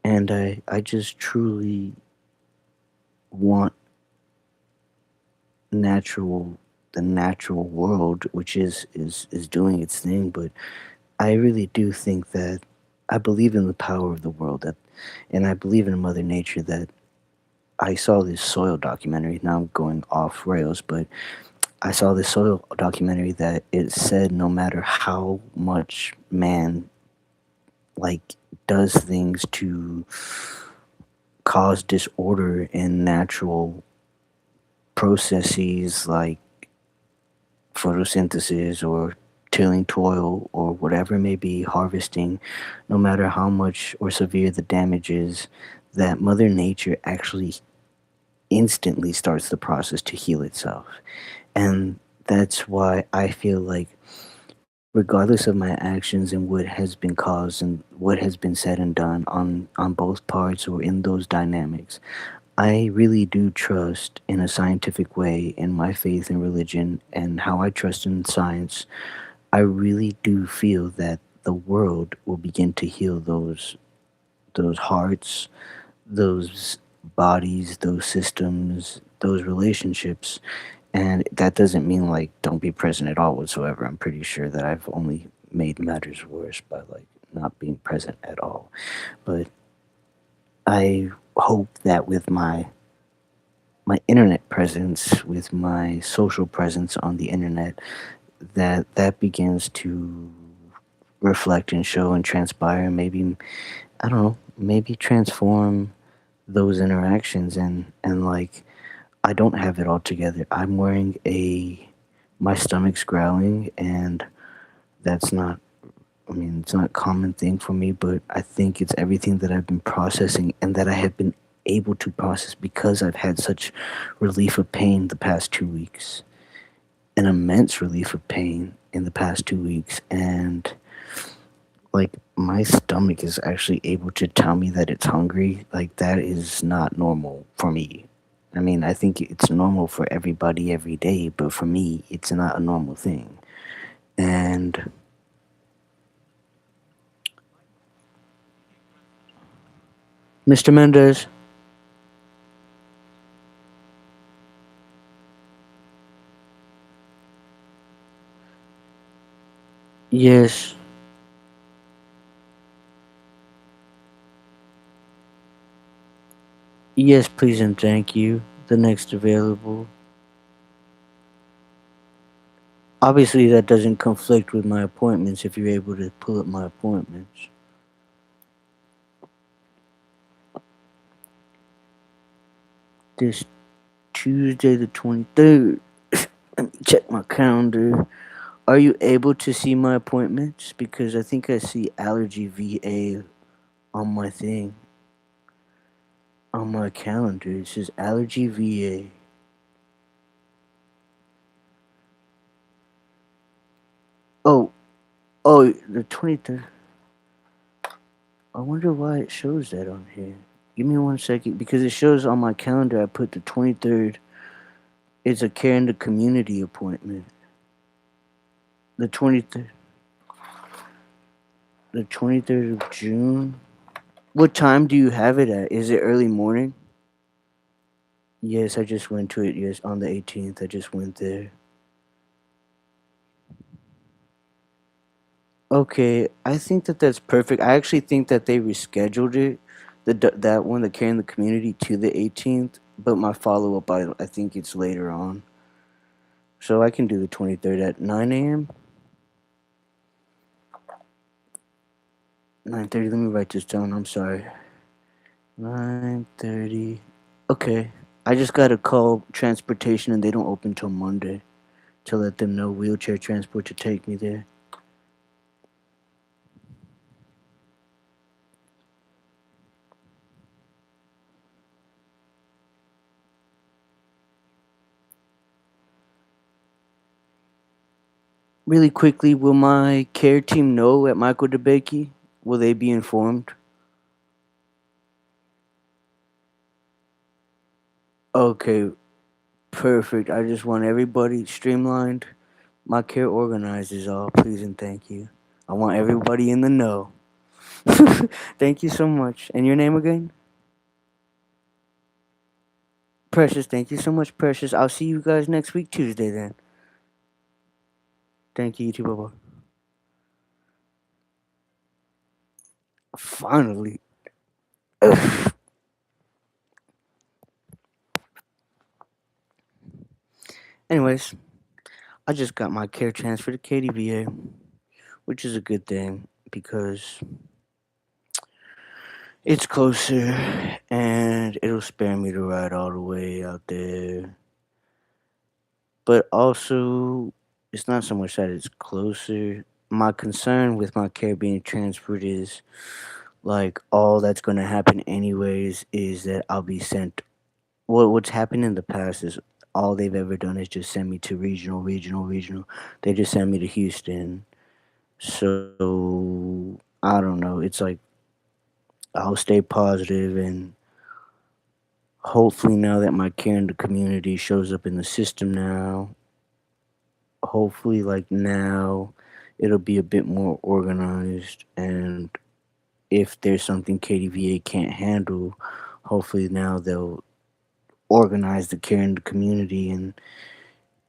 and I just truly want natural, the natural world, which is doing its thing. But I really do think that I believe in the power of the world, that, and I believe in Mother Nature. That I saw this soil documentary. Now I'm going off rails, but I saw this soil documentary that it said no matter how much man like does things to cause disorder in natural processes like photosynthesis or tilling toil or whatever it may be, harvesting, no matter how much or severe the damage is, that Mother Nature actually instantly starts the process to heal itself. And that's why I feel like, regardless of my actions and what has been caused and what has been said and done on both parts or in those dynamics, I really do trust in a scientific way in my faith and religion and how I trust in science. I really do feel that the world will begin to heal those hearts, those bodies, those systems, those relationships. And that doesn't mean like don't be present at all whatsoever. I'm pretty sure that I've only made matters worse by like not being present at all. But I hope that with my internet presence, with my social presence on the internet, that begins to reflect and show and transpire. Maybe I don't know. Maybe transform those interactions and like I don't have it all together. I'm wearing a my stomach's growling and that's not I mean, it's not a common thing for me, but I think it's everything that I've been processing and that I have been able to process because I've had such relief of pain the past 2 weeks, an immense relief of pain in the past 2 weeks. And like my stomach is actually able to tell me that it's hungry. Like that is not normal for me. I mean, I think it's normal for everybody every day, but for me, it's not a normal thing. And Mr. Mendez, yes, yes, please and thank you. The next available. Obviously, that doesn't conflict with my appointments if you're able to pull up my appointments. This Tuesday, the 23rd. Let me check my calendar. Are you able to see my appointments? Because I think I see Allergy VA on my thing, on my calendar. It says Allergy VA. Oh, oh, the 23rd. I wonder why it shows that on here. Give me 1 second because it shows on my calendar I put the 23rd. It's a care in the community appointment. The 23rd. The 23rd of June. What time do you have it at? Is it early morning? Yes, I just went to it. Yes, on the 18th. I just went there. Okay, I think that that's perfect. I actually think that they rescheduled it, that one, the care in the community, to the 18th. But my follow up, I think it's later on, so I can do the 23rd at 9 a.m. 9:30. Let me write this down. I'm sorry. 9:30. Okay. I just got to call transportation, and they don't open till Monday to let them know wheelchair transport to take me there. Really quickly, will my care team know at Michael DeBakey? Will they be informed? Okay, perfect. I just want everybody streamlined. My care organized is all. Please and thank you. I want everybody in the know. Thank you so much. And your name again? Precious. Thank you so much, Precious. I'll see you guys next week, Tuesday, then. Thank you, YouTube. Bye. Finally. Anyways, I just got my care transfer to KDVA, which is a good thing because it's closer and it'll spare me to ride all the way out there. But also, it's not so much that it's closer. My concern with my care being transferred is Like all that's going to happen anyways is that I'll be sent. What's happened in the past is all they've ever done is just send me to regional, regional, regional. They just send me to Houston. So I don't know. It's like I'll stay positive and hopefully now that my care in the community shows up in the system now, hopefully like now it'll be a bit more organized, and if there's something KDVA can't handle, hopefully now they'll organize the care in the community and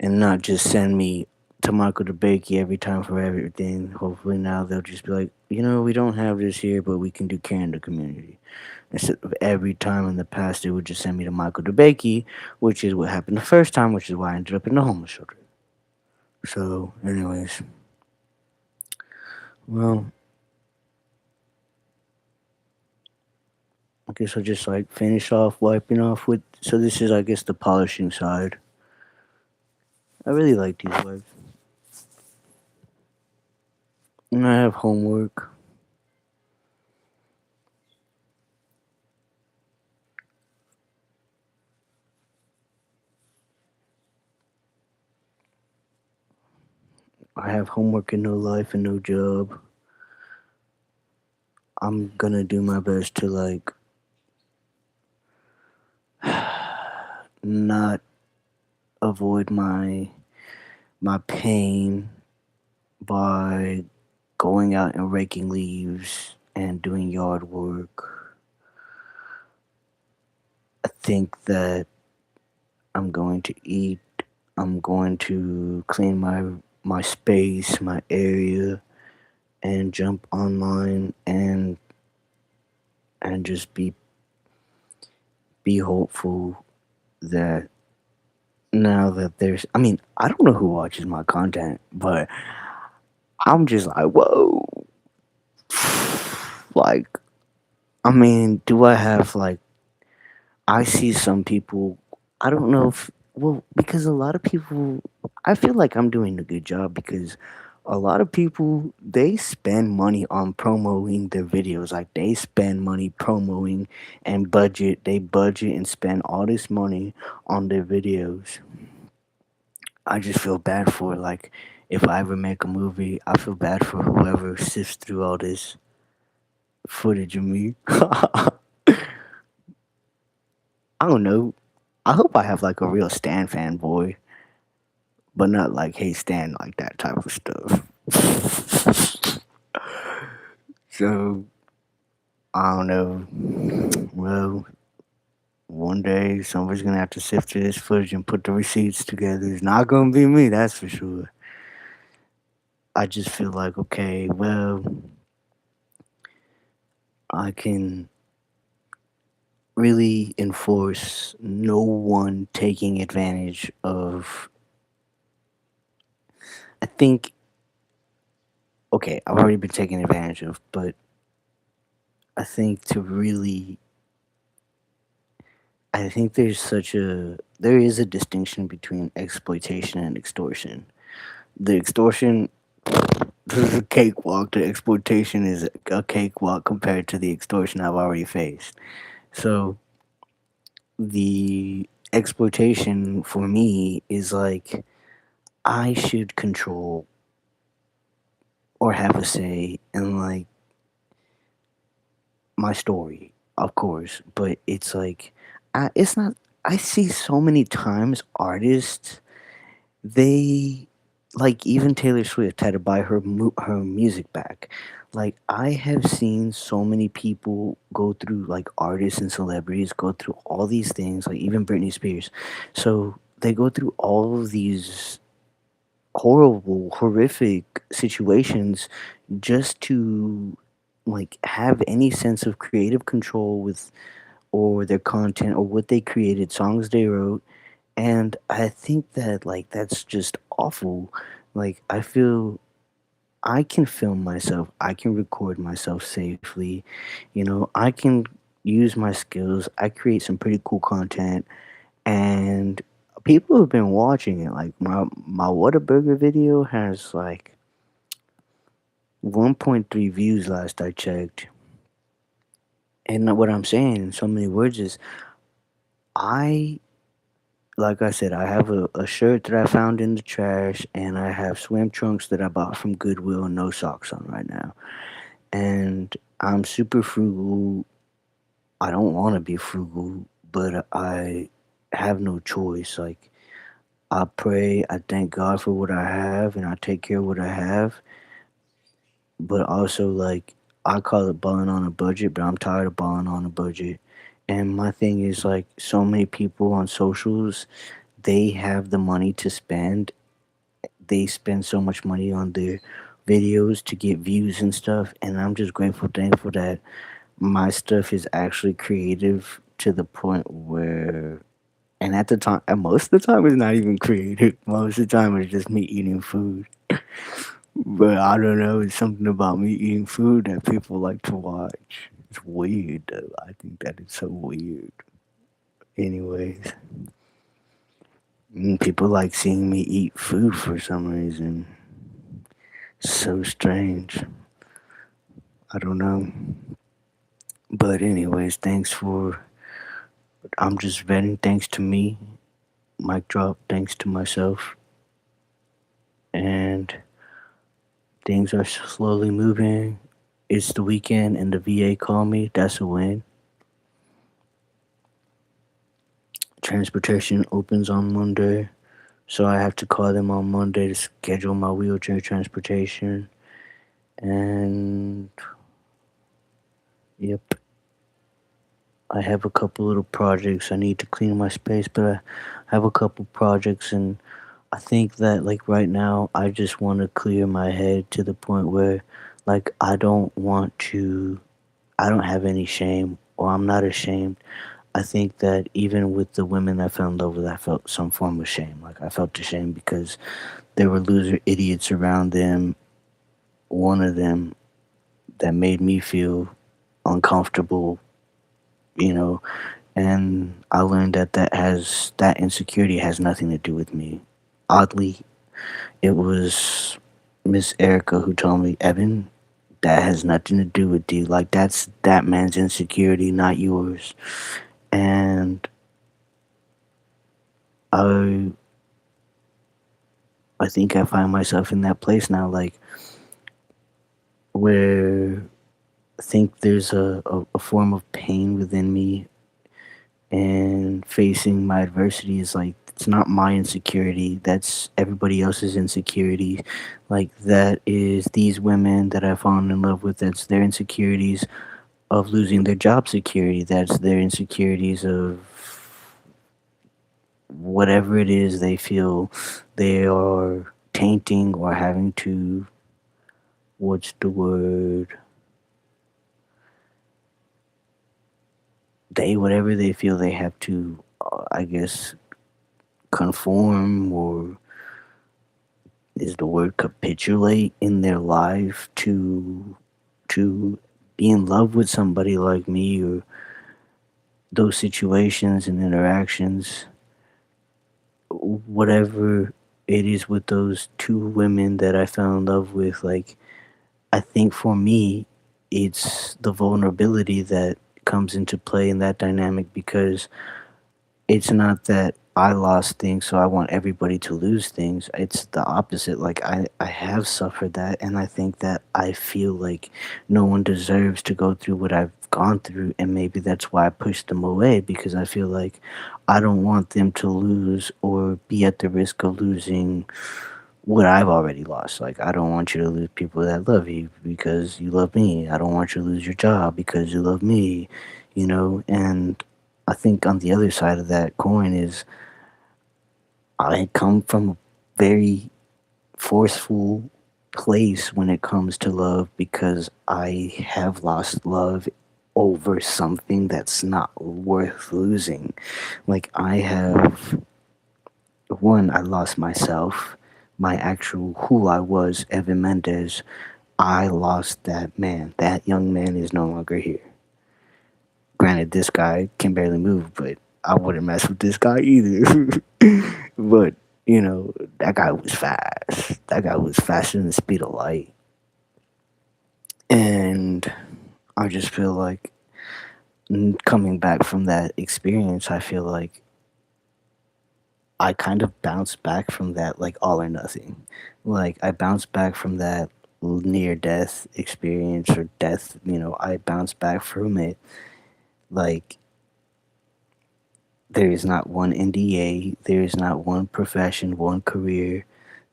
not just send me to Michael DeBakey every time for everything. Hopefully now they'll just be like, we don't have this here, but we can do care in the community. Instead of every time in the past, they would just send me to Michael DeBakey, which is what happened the first time, which is why I ended up in the homeless shelter. So, anyways, well, I guess I'll just like finish off wiping off with. So this is, I guess, the polishing side. I really like these wipes. And I have homework. I have homework and no life and no job. I'm gonna do my best to like not avoid my pain by going out and raking leaves and doing yard work. I think that I'm going to eat. I'm going to clean my space, my area, and jump online and just be hopeful that now that there's I mean, I don't know who watches my content, but I'm just like, whoa. Like, I mean, do I have like I see some people. I don't know if because a lot of people. I feel like I'm doing a good job because a lot of people they spend money on promoting their videos. Like they spend money promoting and budget. They budget and spend all this money on their videos. I just feel bad for like if I ever make a movie, I feel bad for whoever sifts through all this footage of me. I don't know. I hope I have like a real Stan fanboy, but not like hey Stan like that type of stuff. So I don't know. Well, one day somebody's gonna have to sift through this footage and put the receipts together. It's not gonna be me, that's for sure. I just feel like okay, well, I can really enforce no one taking advantage of. I think okay, I've already been taken advantage of, but I think to really I think there is a distinction between exploitation and extortion. The extortion is a cakewalk. The exploitation is a cakewalk compared to the extortion I've already faced. So the exploitation for me is like I should control or have a say in like my story, of course, but it's like it's not. I see so many times artists they like even Taylor Swift had to buy her music back. Like I have seen so many people go through like artists and celebrities go through all these things, like even Britney Spears. So they go through all of these horrible, horrific situations just to like have any sense of creative control with or their content or what they created, songs they wrote, and I think that like that's just awful. Like I feel I can film myself, I can record myself safely, I can use my skills, I create some pretty cool content and people have been watching it. Like my Whataburger video has like 1.3 views last I checked. And what I'm saying in so many words is, I, like I said, I have a shirt that I found in the trash, and I have swim trunks that I bought from Goodwill and no socks on right now. And I'm super frugal. I don't want to be frugal, but I have no choice. Like, I pray, I thank God for what I have, and I take care of what I have. But also, like, I call it balling on a budget, but I'm tired of balling on a budget. And my thing is, like, so many people on socials, they have the money to spend. They spend so much money on their videos to get views and stuff. And I'm just grateful, thankful that my stuff is actually creative to the point where, and at the time, and most of the time, it's not even creative. Most of the time, it's just me eating food. But I don't know, it's something about me eating food that people like to watch. It's weird, though. I think that it's so weird. Anyways, people like seeing me eat food for some reason. So strange. I don't know. But anyways, thanks for. I'm just venting. Thanks to me. Mic drop. Thanks to myself. And things are slowly moving. It's the weekend, and the VA called me. That's a win. Transportation opens on Monday, so I have to call them on Monday to schedule my wheelchair transportation. And yep, I have a couple little projects. I need to clean my space, but I have a couple projects, and I think that, like, right now, I just want to clear my head to the point where, like, I don't have any shame, or I'm not ashamed. I think that even with the women I fell in love with, I felt some form of shame. Like, I felt ashamed because there were loser idiots around them. One of them that made me feel uncomfortable, you know, and I learned that that insecurity has nothing to do with me. Oddly, it was Miss Erica who told me, Evan, that has nothing to do with you. Like, that's that man's insecurity, not yours. And I I think I find myself in that place now, like, where I think there's a form of pain within me, and facing my adversity is like, it's not my insecurity, that's everybody else's insecurity. Like, that is these women that I've fallen in love with, that's their insecurities of losing their job security, that's their insecurities of whatever it is they feel they are tainting or having to, what's the word, they, whatever they feel they have to, I guess, conform, or is the word capitulate in their life to be in love with somebody like me, or those situations and interactions, whatever it is with those two women that I fell in love with. Like, I think for me, it's the vulnerability that comes into play in that dynamic, because it's not that I lost things, so I want everybody to lose things. It's the opposite. Like, I have suffered that, and I think that I feel like no one deserves to go through what I've gone through, and maybe that's why I push them away, because I feel like I don't want them to lose or be at the risk of losing what I've already lost. Like, I don't want you to lose people that love you because you love me. I don't want you to lose your job because you love me, And I think on the other side of that coin is, I come from a very forceful place when it comes to love, because I have lost love over something that's not worth losing. Like, I lost myself, my actual who I was, Evan Mendez. I lost that man. That young man is no longer here. Granted, this guy can barely move, but I wouldn't mess with this guy either. But, that guy was fast. That guy was faster than the speed of light. And I just feel like coming back from that experience, I feel like I kind of bounced back from that like all or nothing. Like I bounced back from that near death experience or death, I bounced back from it. Like there is not one NDA, there is not one profession, one career.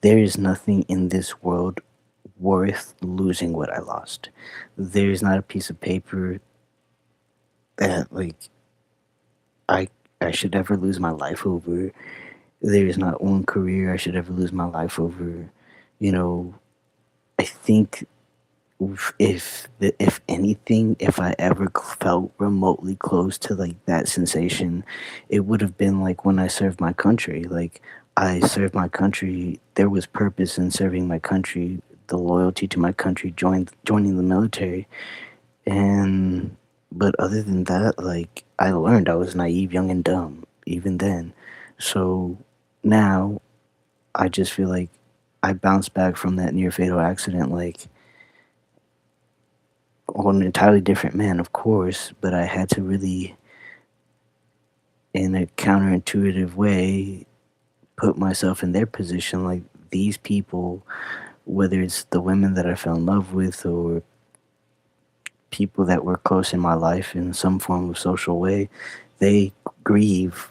There is nothing in this world worth losing what I lost. There is not a piece of paper that like I I should ever lose my life over. There is not one career I should ever lose my life over. You know, I think if anything, if I ever felt remotely close to like that sensation, it would have been like when I served my country. Like I served my country. There was purpose in serving my country. The loyalty to my country, joining the military, and but other than that, like I learned I was naive, young, and dumb even then. So now I just feel like I bounced back from that near fatal accident like an entirely different man, of course, but I had to really, in a counterintuitive way, put myself in their position. Like these people, whether it's the women that I fell in love with or people that were close in my life in some form of social way, they grieve.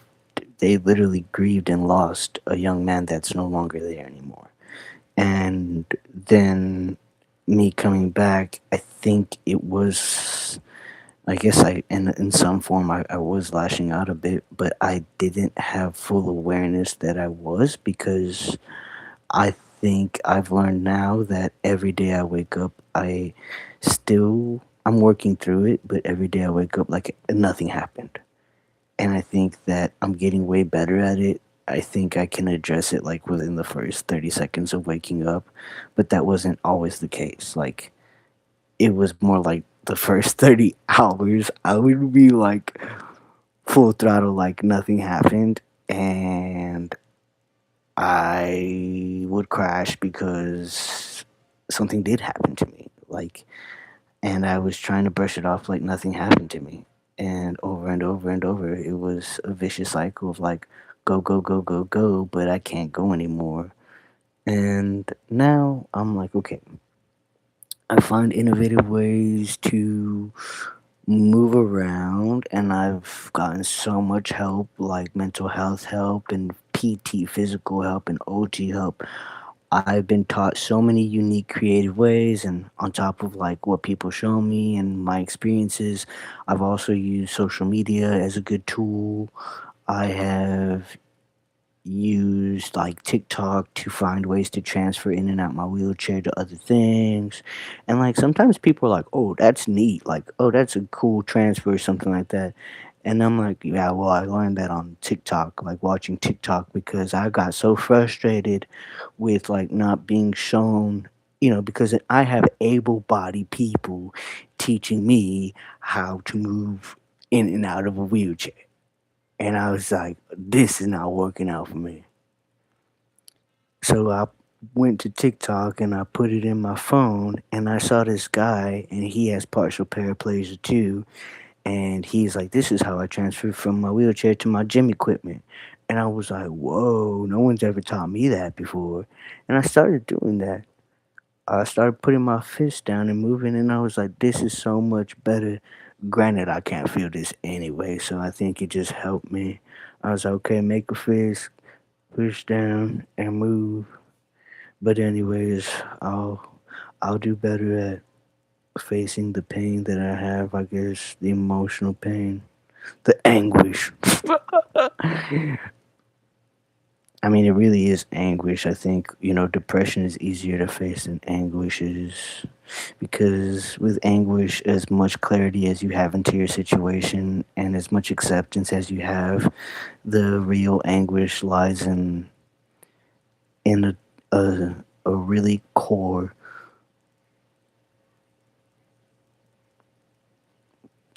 They literally grieved and lost a young man that's no longer there anymore. And then me coming back, I think it was, I guess in some form I was lashing out a bit, but I didn't have full awareness that I was because I think I've learned now that every day I wake up, I'm working through it, but every day I wake up like nothing happened. And I think that I'm getting way better at it. I think I can address it like within the first 30 seconds of waking up, but that wasn't always the case. Like it was more like the first 30 hours I would be like full throttle like nothing happened, and I would crash because something did happen to me. Like, and I was trying to brush it off like nothing happened to me. And over and over and over, it was a vicious cycle of like, go, go, go, go, go, but I can't go anymore. And now I'm like, okay, I find innovative ways to move around, and I've gotten so much help, like mental health help and PT physical help and OT help. I've been taught so many unique creative ways, and on top of like what people show me and my experiences, I've also used social media as a good tool. I have used like TikTok to find ways to transfer in and out my wheelchair to other things. And like sometimes people are like, "Oh, that's neat." Like, "Oh, that's a cool transfer," or something like that. And I'm like, "Yeah, well, I learned that on TikTok, like watching TikTok because I got so frustrated with like not being shown, because I have able-bodied people teaching me how to move in and out of a wheelchair. And I was like, this is not working out for me. So I went to TikTok and I put it in my phone and I saw this guy and he has partial paraplegia too. And he's like, this is how I transferred from my wheelchair to my gym equipment. And I was like, whoa, no one's ever taught me that before. And I started doing that. I started putting my fist down and moving, and I was like, this is so much better. Granted, I can't feel this anyway, so I think it just helped me. I was like, okay, make a fist, push down, and move. But anyways, I'll do better at facing the pain that I have. I guess the emotional pain, the anguish. I mean, it really is anguish. I think, depression is easier to face than anguish is because with anguish, as much clarity as you have into your situation and as much acceptance as you have, the real anguish lies in a really core,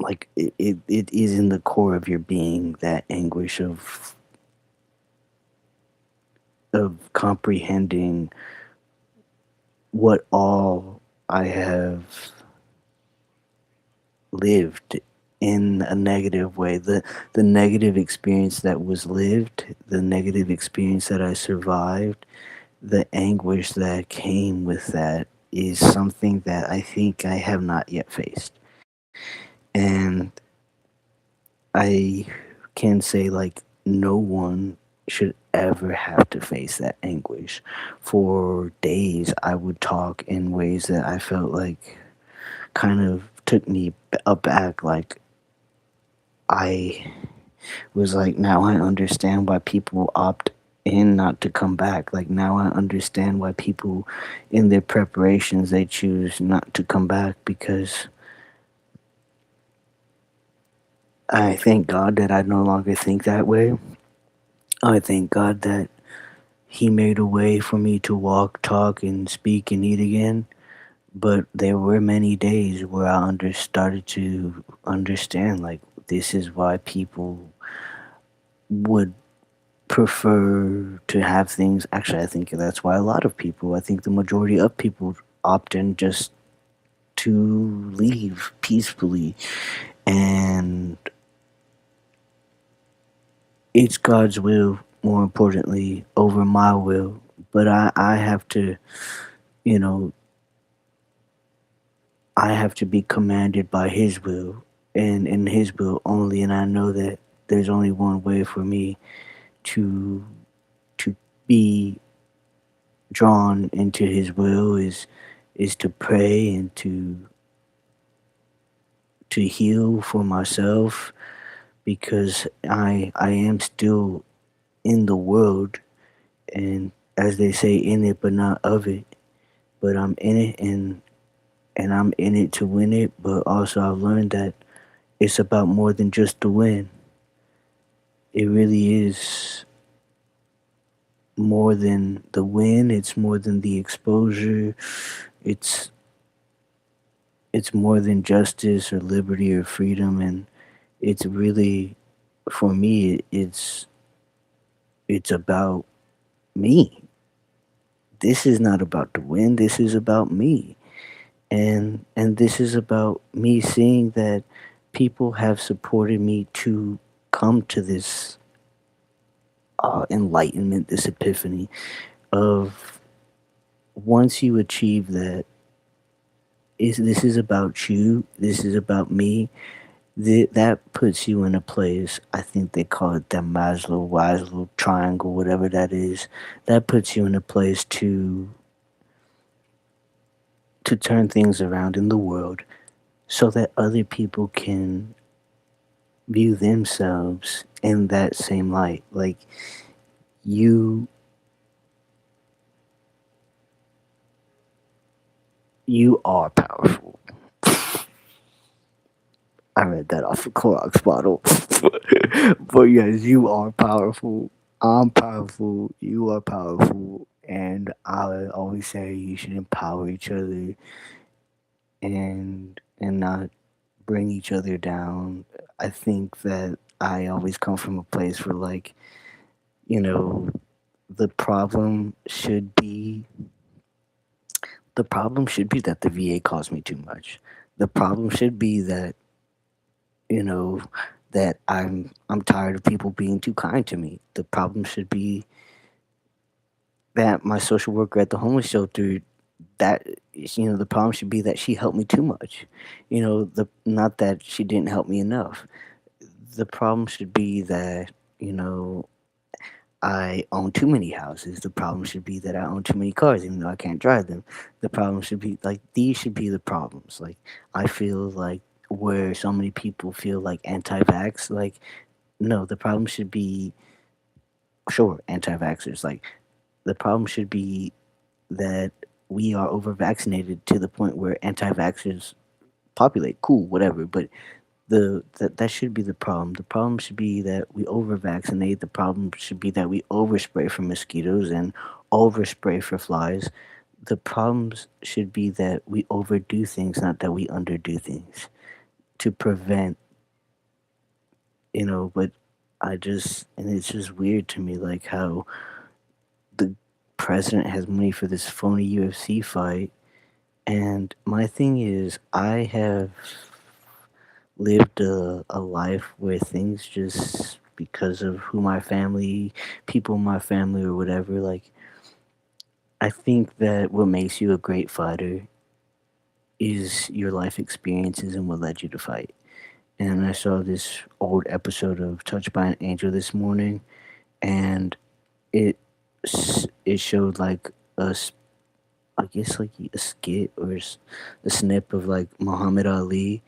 like it is in the core of your being, that anguish of comprehending what all I have lived in a negative way. The negative experience that was lived, the negative experience that I survived, the anguish that came with that is something that I think I have not yet faced. And I can say, like, no one should ever have to face that anguish. For days, I would talk in ways that I felt like kind of took me aback. Like, I was like, now I understand why people opt in not to come back. Like, now I understand why people in their preparations they choose not to come back, because I thank God that I no longer think that way. I thank God that He made a way for me to walk, talk, and speak and eat again. But there were many days where I started to understand, like, this is why people would prefer to have things. Actually, I think that's why a lot of people, I think the majority of people opt in just to leave peacefully. And it's God's will, more importantly, over my will. But I have to, you know, I have to be commanded by His will and in His will only. And I know that there's only one way for me to to be drawn into His will is to pray and to heal for myself, because I am still in the world, and as they say, in it but not of it. But I'm in it, and I'm in it to win it. But also I've learned that it's about more than just the win. It really is more than the win. It's more than the exposure. It's it's more than justice or liberty or freedom, and it's really, for me, it's about me. This is not about the win. This is about me, and this is about me seeing that people have supported me to come to this enlightenment, this epiphany of, once you achieve that, is this is about you. This is about me. That puts you in a place. I think they call it the Maslow triangle, whatever that is. That puts you in a place to turn things around in the world, so that other people can view themselves in that same light. Like, you you are powerful. I read that off a Clorox bottle. But yes, you are powerful. I'm powerful. You are powerful. And I always say you should empower each other, and not bring each other down. I think that I always come from a place where, like, you know, the problem should be the problem should be that the VA costs me too much. The problem should be that, you know, that I'm tired of people being too kind to me. The problem should be that my social worker at the homeless shelter, that, the problem should be that she helped me too much. The not that she didn't help me enough. The problem should be that, you know, I own too many houses. The problem should be that I own too many cars, even though I can't drive them. The problem should be, like, these should be the problems. Like, I feel like, where so many people feel like anti-vax, like, no, the problem should be, sure, anti-vaxxers. Like, the problem should be that we are over vaccinated to the point where anti-vaxxers populate. Cool, whatever. But that should be the problem. The problem should be that we over vaccinate. The problem should be that we overspray for mosquitoes and overspray for flies. The problems should be that we overdo things, not that we underdo things, to prevent, but and it's just weird to me, like, how the president has money for this phony UFC fight. And my thing is, I have lived a life where things just because of who my family, people in my family or whatever, like I think that what makes you a great fighter is your life experiences and what led you to fight. And I saw this old episode of Touched by an Angel this morning, and it it showed like I guess like a skit or a snip of like Muhammad Ali,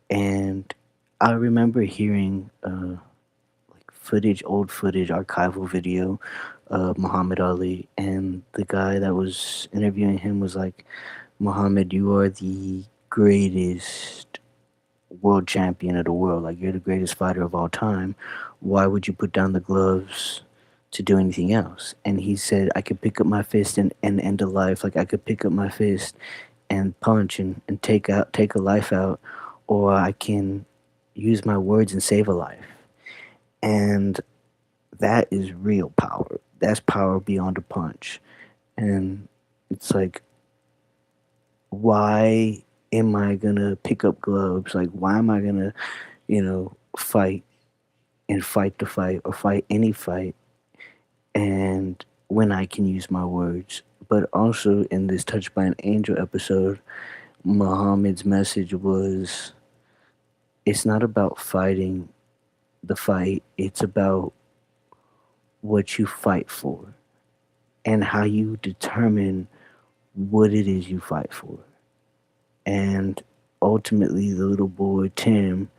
and I remember hearing like footage, old footage, archival video of Muhammad Ali, and the guy that was interviewing him was like, "Muhammad, you are the greatest world champion of the world. Like you're the greatest fighter of all time. Why would you put down the gloves to do anything else?" And he said, "I could pick up my fist and end a life. Like I could pick up my fist and punch and take a life out, or I can use my words and save a life." And that is real power. That's power beyond a punch. And it's like, why am I gonna pick up gloves? Like, why am I gonna, fight and fight the fight or fight any fight and when I can use my words? But also in this Touched by an Angel episode, Muhammad's message was it's not about fighting the fight, it's about what you fight for and how you determine what it is you fight for. And ultimately, the little boy, Tim,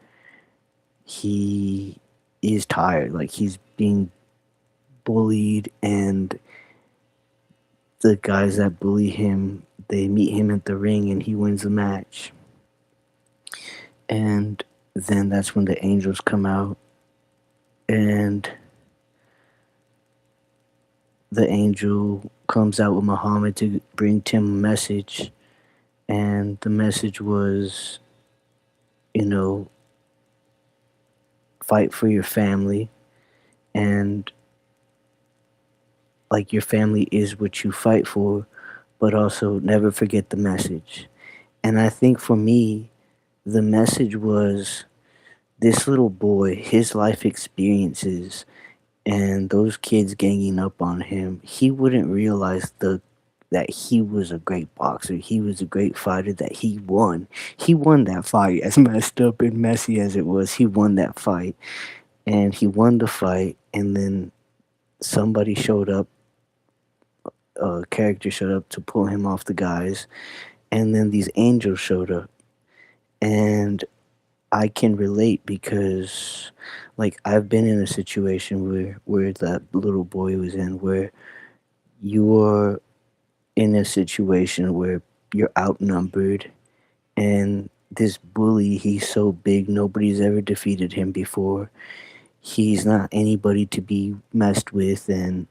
he is tired. Like, he's being bullied, and the guys that bully him, they meet him at the ring, and he wins the match. And then that's when the angels come out, and the angel comes out with Muhammad to bring Tim a message, and the message was, you know, fight for your family, and like your family is what you fight for, but also never forget the message. And I think for me, the message was this little boy, his life experiences, and those kids ganging up on him, he wouldn't realize that he was a great boxer. He was a great fighter. That he won. He won that fight. As messed up and messy as it was, he won that fight, and he won the fight. And then somebody showed up. A character showed up to pull him off the guys, and then these angels showed up, and I can relate because like I've been in a situation where that little boy was in, where you're in a situation where you're outnumbered, and this bully, he's so big, nobody's ever defeated him before. He's not anybody to be messed with, and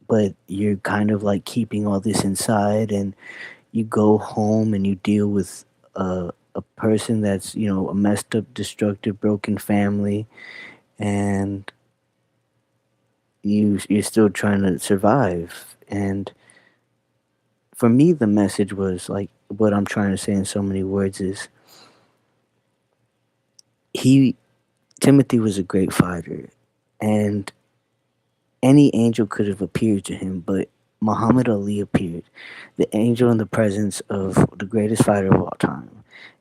but you're kind of like keeping all this inside, and you go home and you deal with a person that's a messed up, destructive, broken family, and you're still trying to survive. And for me, the message was like what I'm trying to say in so many words is he Timothy was a great fighter, and any angel could have appeared to him, but Muhammad Ali appeared, the angel in the presence of the greatest fighter of all time.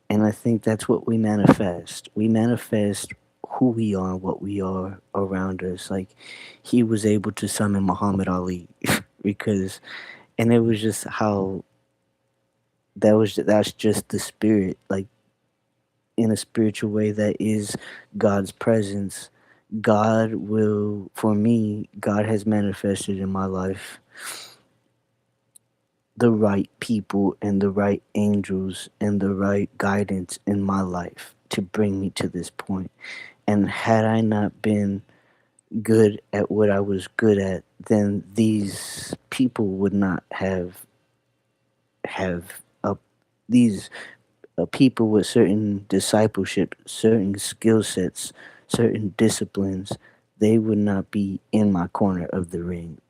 And I think that's what we manifest. We manifest who we are, what we are around us. Like he was able to summon Muhammad Ali because, and it was just how that's just the spirit. Like in a spiritual way, that is God's presence. God will, for me, God has manifested in my life the right people and the right angels and the right guidance in my life to bring me to this point. And had I not been good at what I was good at, then these people would not have these people with certain discipleship, certain skill sets, certain disciplines. They would not be in my corner of the ring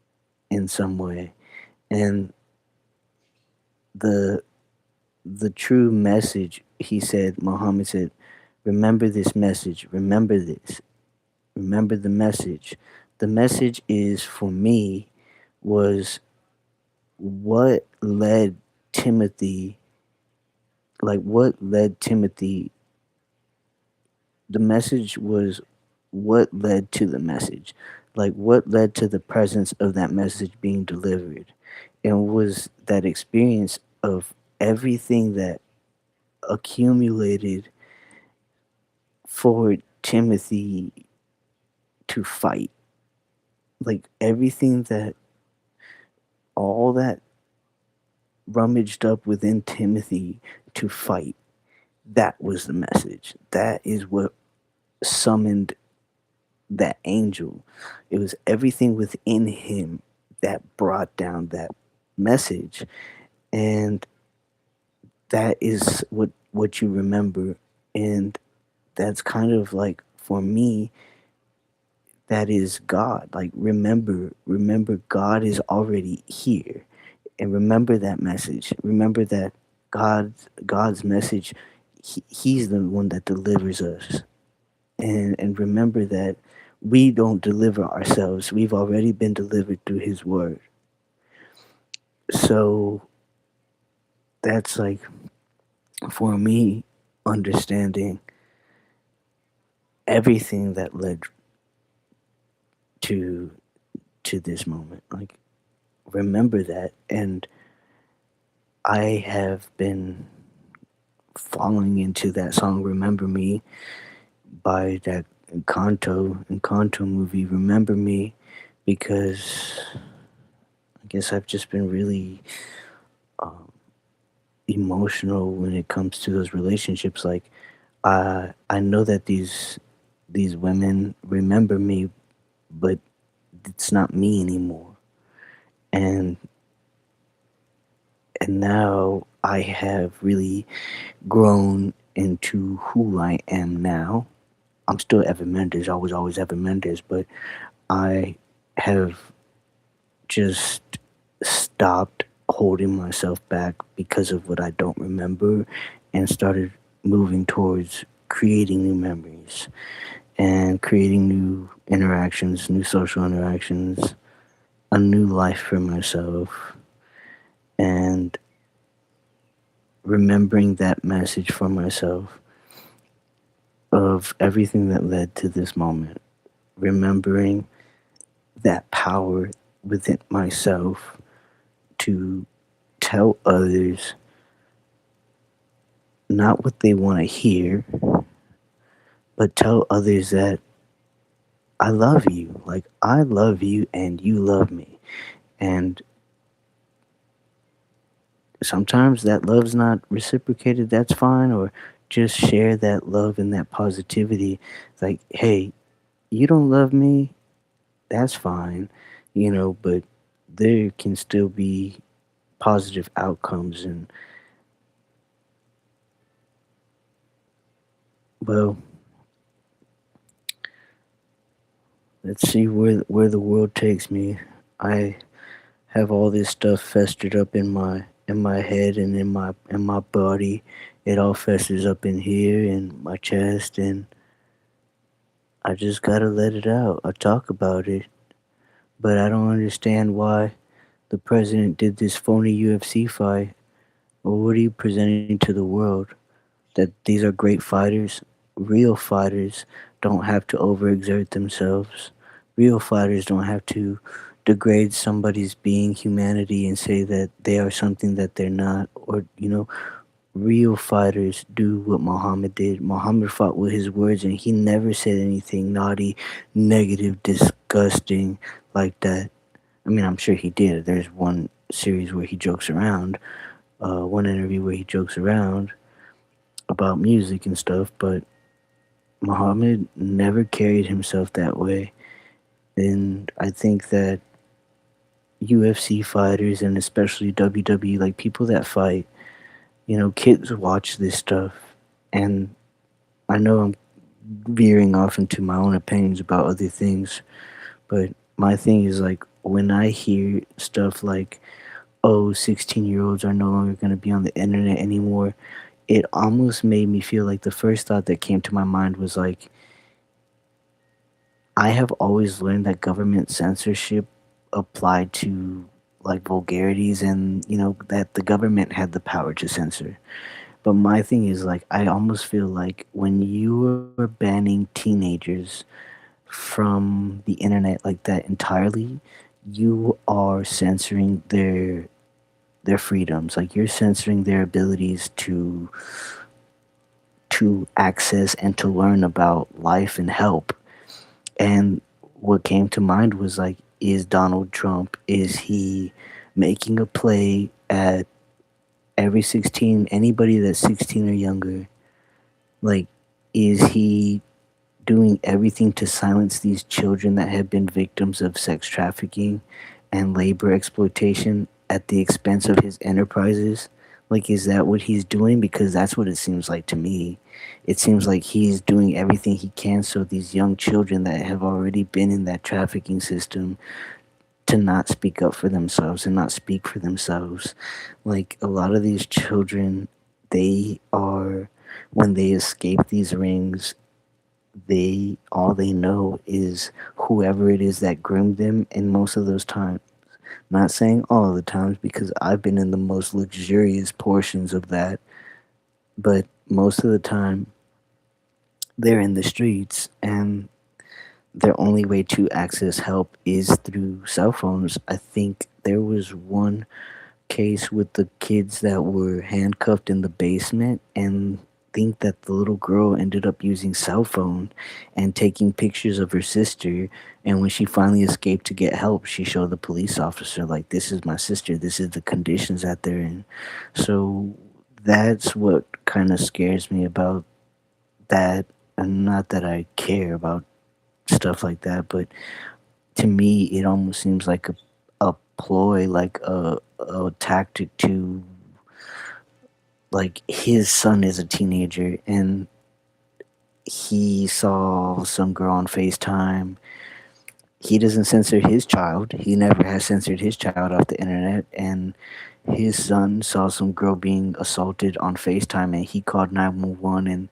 in some way. And the the true message, he said, Muhammad said, Remember this message. Remember this. Remember the message. The message is for me was what led Timothy, what led Timothy, the message was what led to the message, like what led to the presence of that message being delivered, and was that experience of everything that accumulated for Timothy to fight, like everything that, all that rummaged up within Timothy to fight. That was the message. That is what summoned that angel. It was everything within him that brought down that message. And that is what you remember. And that's kind of like, for me, that is God. Like, remember God is already here. And remember that message. Remember that God's message, he's the one that delivers us. And remember that we don't deliver ourselves. We've already been delivered through his word. So that's like, for me, understanding everything that led to this moment. Like, remember that. And I have been falling into that song Remember Me by that Encanto movie, Remember Me, because I guess I've just been really um, emotional when it comes to those relationships. Like, I know that these women remember me, but it's not me anymore. And now I have really grown into who I am now. I'm still Evan Mendes. I was always Evan Mendes, but I have just stopped holding myself back because of what I don't remember, and started moving towards creating new memories and creating new interactions, new social interactions, a new life for myself, and remembering that message for myself of everything that led to this moment. Remembering that power within myself to tell others not what they want to hear, but tell others that I love you. Like, I love you and you love me. And sometimes that love's not reciprocated, that's fine. Or just share that love and that positivity. Like, hey, you don't love me, that's fine, but there can still be positive outcomes. And, well, let's see where the world takes me. I have all this stuff festered up in my head and in my body. It all festers up in here in my chest, and I just gotta let it out. I talk about it, but I don't understand why the president did this phony UFC fight. Or what are you presenting to the world? That these are great fighters? Real fighters don't have to overexert themselves. Real fighters don't have to degrade somebody's being, humanity, and say that they are something that they're not. Or, real fighters do what Muhammad did. Muhammad fought with his words, and he never said anything naughty, negative, disgusting like that. I mean, I'm sure he did. There's one series where he jokes around, one interview where he jokes around about music and stuff, but Muhammad never carried himself that way. And I think that UFC fighters, and especially WWE, like people that fight, kids watch this stuff. And I know I'm veering off into my own opinions about other things, but my thing is like, when I hear stuff like, oh, 16-year-olds are no longer going to be on the internet anymore, it almost made me feel like the first thought that came to my mind was like, I have always learned that government censorship applied to like vulgarities and that the government had the power to censor. But my thing is like I almost feel like when you are banning teenagers from the internet like that entirely, you are censoring their freedoms. Like you're censoring their abilities to access and to learn about life and help. And what came to mind was like, is Donald Trump, is he making a play at every 16, anybody that's 16 or younger? Like, is he doing everything to silence these children that have been victims of sex trafficking and labor exploitation at the expense of his enterprises? Like, is that what he's doing? Because that's what it seems like to me. It seems like he's doing everything he can so these young children that have already been in that trafficking system to not speak up for themselves and not speak for themselves. Like, a lot of these children, they are, when they escape these rings, they all they know is whoever it is that groomed them, and most of those times, not saying all of the times because I've been in the most luxurious portions of that, but most of the time they're in the streets, and their only way to access help is through cell phones. I think there was one case with the kids that were handcuffed in the basement, and think that the little girl ended up using cell phone and taking pictures of her sister, and when she finally escaped to get help, she showed the police officer like, this is my sister, this is the conditions that they're in. So that's what kind of scares me about that. And not that I care about stuff like that, but to me it almost seems like a ploy, like a tactic to, like, his son is a teenager and he saw some girl on FaceTime. He doesn't censor his child. He never has censored his child off the internet. And his son saw some girl being assaulted on FaceTime and he called 911 and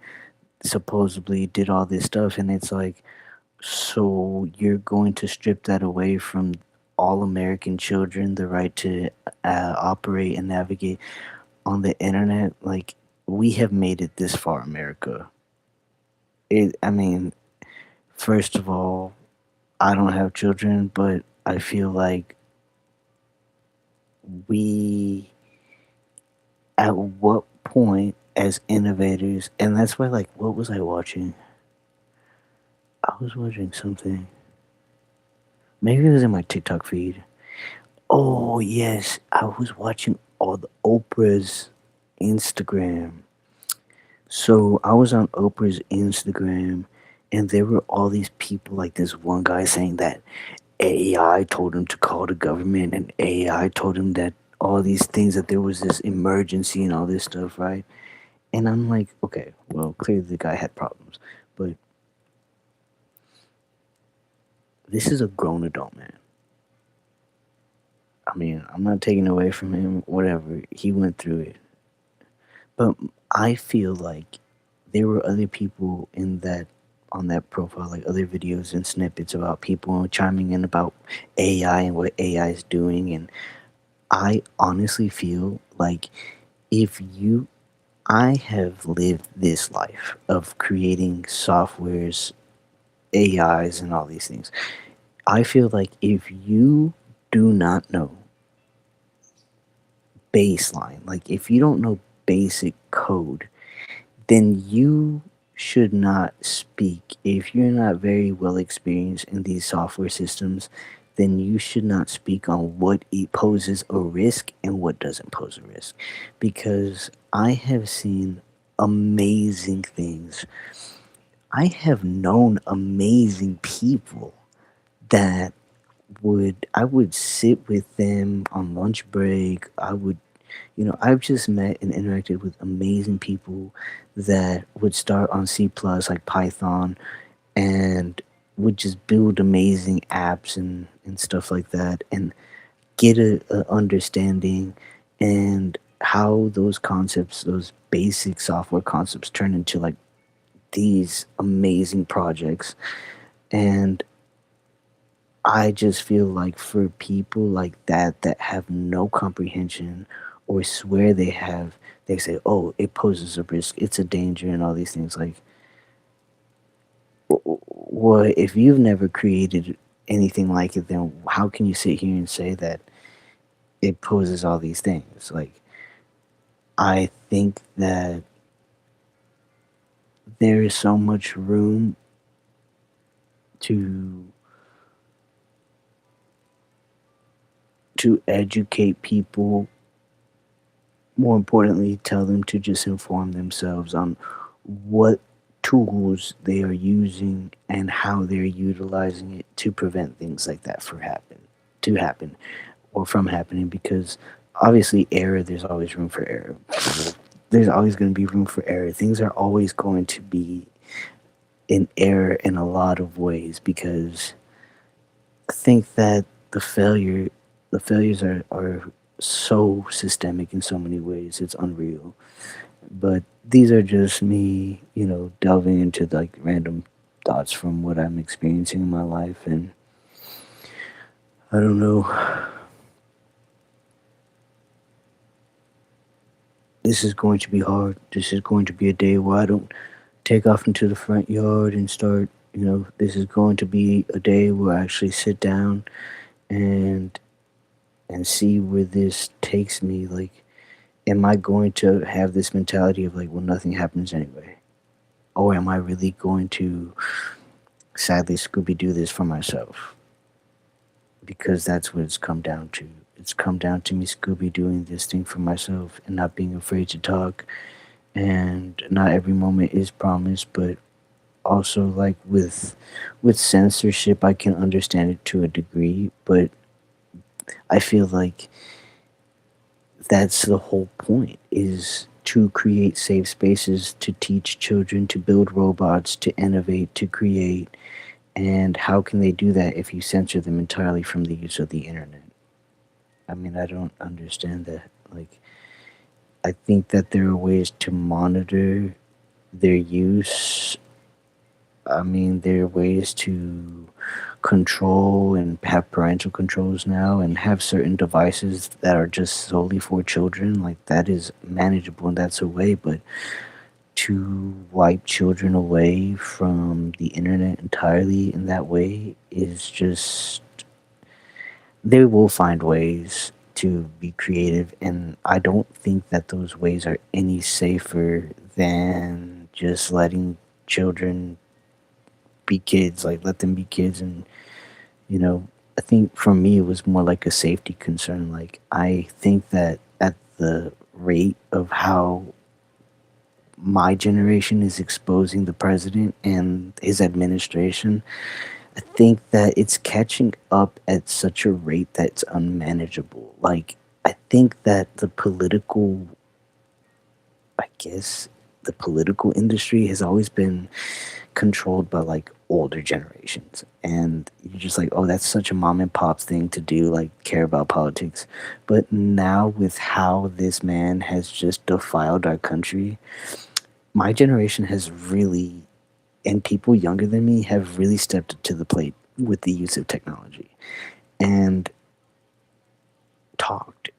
supposedly did all this stuff. And it's like, so you're going to strip that away from all American children, the right to operate and navigate on the internet? Like, we have made it this far, America. I mean, first of all, I don't have children, but I feel like we, at what point as innovators, and that's why, like, what was I watching? I was watching something. Maybe it was in my TikTok feed. Oh, yes, I was watching all the Oprah's Instagram. So I was on Oprah's Instagram, and there were all these people, like this one guy saying that AI told him to call the government, and AI told him that all these things, that there was this emergency and all this stuff, right? And I'm like, okay, well, clearly the guy had problems, but this is a grown adult man. I mean, I'm not taking away from him, whatever. He went through it. But I feel like there were other people in that, on that profile, like other videos and snippets about people chiming in about AI and what AI is doing. And I honestly feel like, if you, I have lived this life of creating softwares, AIs, and all these things. I feel like if you do not know baseline, like if you don't know basic code, then you should not speak. If you're not very well experienced in these software systems, then you should not speak on what it poses a risk and what doesn't pose a risk. Because I have seen amazing things. I have known amazing people that I would sit with them on lunch break. I've just met and interacted with amazing people that would start on C plus, like Python, and would just build amazing apps and stuff like that, and get a understanding and how those concepts, those basic software concepts turn into like these amazing projects. And I just feel like for people like that have no comprehension or swear they have, they say, "Oh, it poses a risk, it's a danger," and all these things. Like, what if you've never created anything like it? Then how can you sit here and say that it poses all these things? Like, I think that there is so much room to educate people. More importantly, tell them to just inform themselves on what tools they are using and how they're utilizing it to prevent things like that to happen or from happening, because obviously error, there's always room for error. There's always going to be room for error. Things are always going to be in error in a lot of ways, because I think that the failure the failures are so systemic in so many ways, it's unreal. But these are just me, delving into like random thoughts from what I'm experiencing in my life. And I don't know, this is going to be hard. This is going to be a day where I don't take off into the front yard and start, this is going to be a day where I actually sit down and see where this takes me. Like, am I going to have this mentality of like, well, nothing happens anyway? Or am I really going to sadly Scooby Doo this for myself? Because that's what it's come down to. It's come down to me Scooby doing this thing for myself and not being afraid to talk. And not every moment is promised, but also like with censorship, I can understand it to a degree, but I feel like that's the whole point, is to create safe spaces to teach children to build robots, to innovate, to create. And how can they do that if you censor them entirely from the use of the internet? I mean, I don't understand that. Like, I think that there are ways to monitor their use. I mean, there are ways to control and have parental controls now and have certain devices that are just solely for children. Like, that is manageable and that's a way, but to wipe children away from the internet entirely in that way is just, they will find ways to be creative, and I don't think that those ways are any safer than just letting children be kids. Like, let them be kids. And you know I think for me it was more like a safety concern. Like, I think that at the rate of how my generation is exposing the president and his administration, I think that it's catching up at such a rate that's unmanageable. Like, I think that I guess, the political industry has always been controlled by like older generations. And you're just like, oh, that's such a mom and pop thing to do, like care about politics. But now, with how this man has just defiled our country, my generation has really, and people younger than me have really stepped up to the plate with the use of technology and talked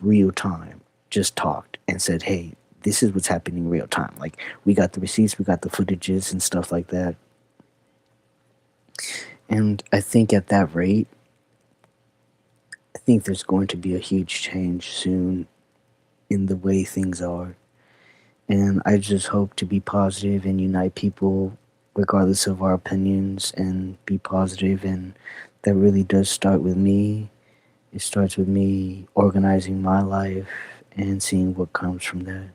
real time, just talked and said, hey, this is what's happening real time. Like, we got the receipts, we got the footages and stuff like that. And I think at that rate, I think there's going to be a huge change soon in the way things are. And I just hope to be positive and unite people regardless of our opinions and be positive. And that really does start with me. It starts with me organizing my life and seeing what comes from that.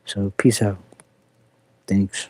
So, peace out. Thanks.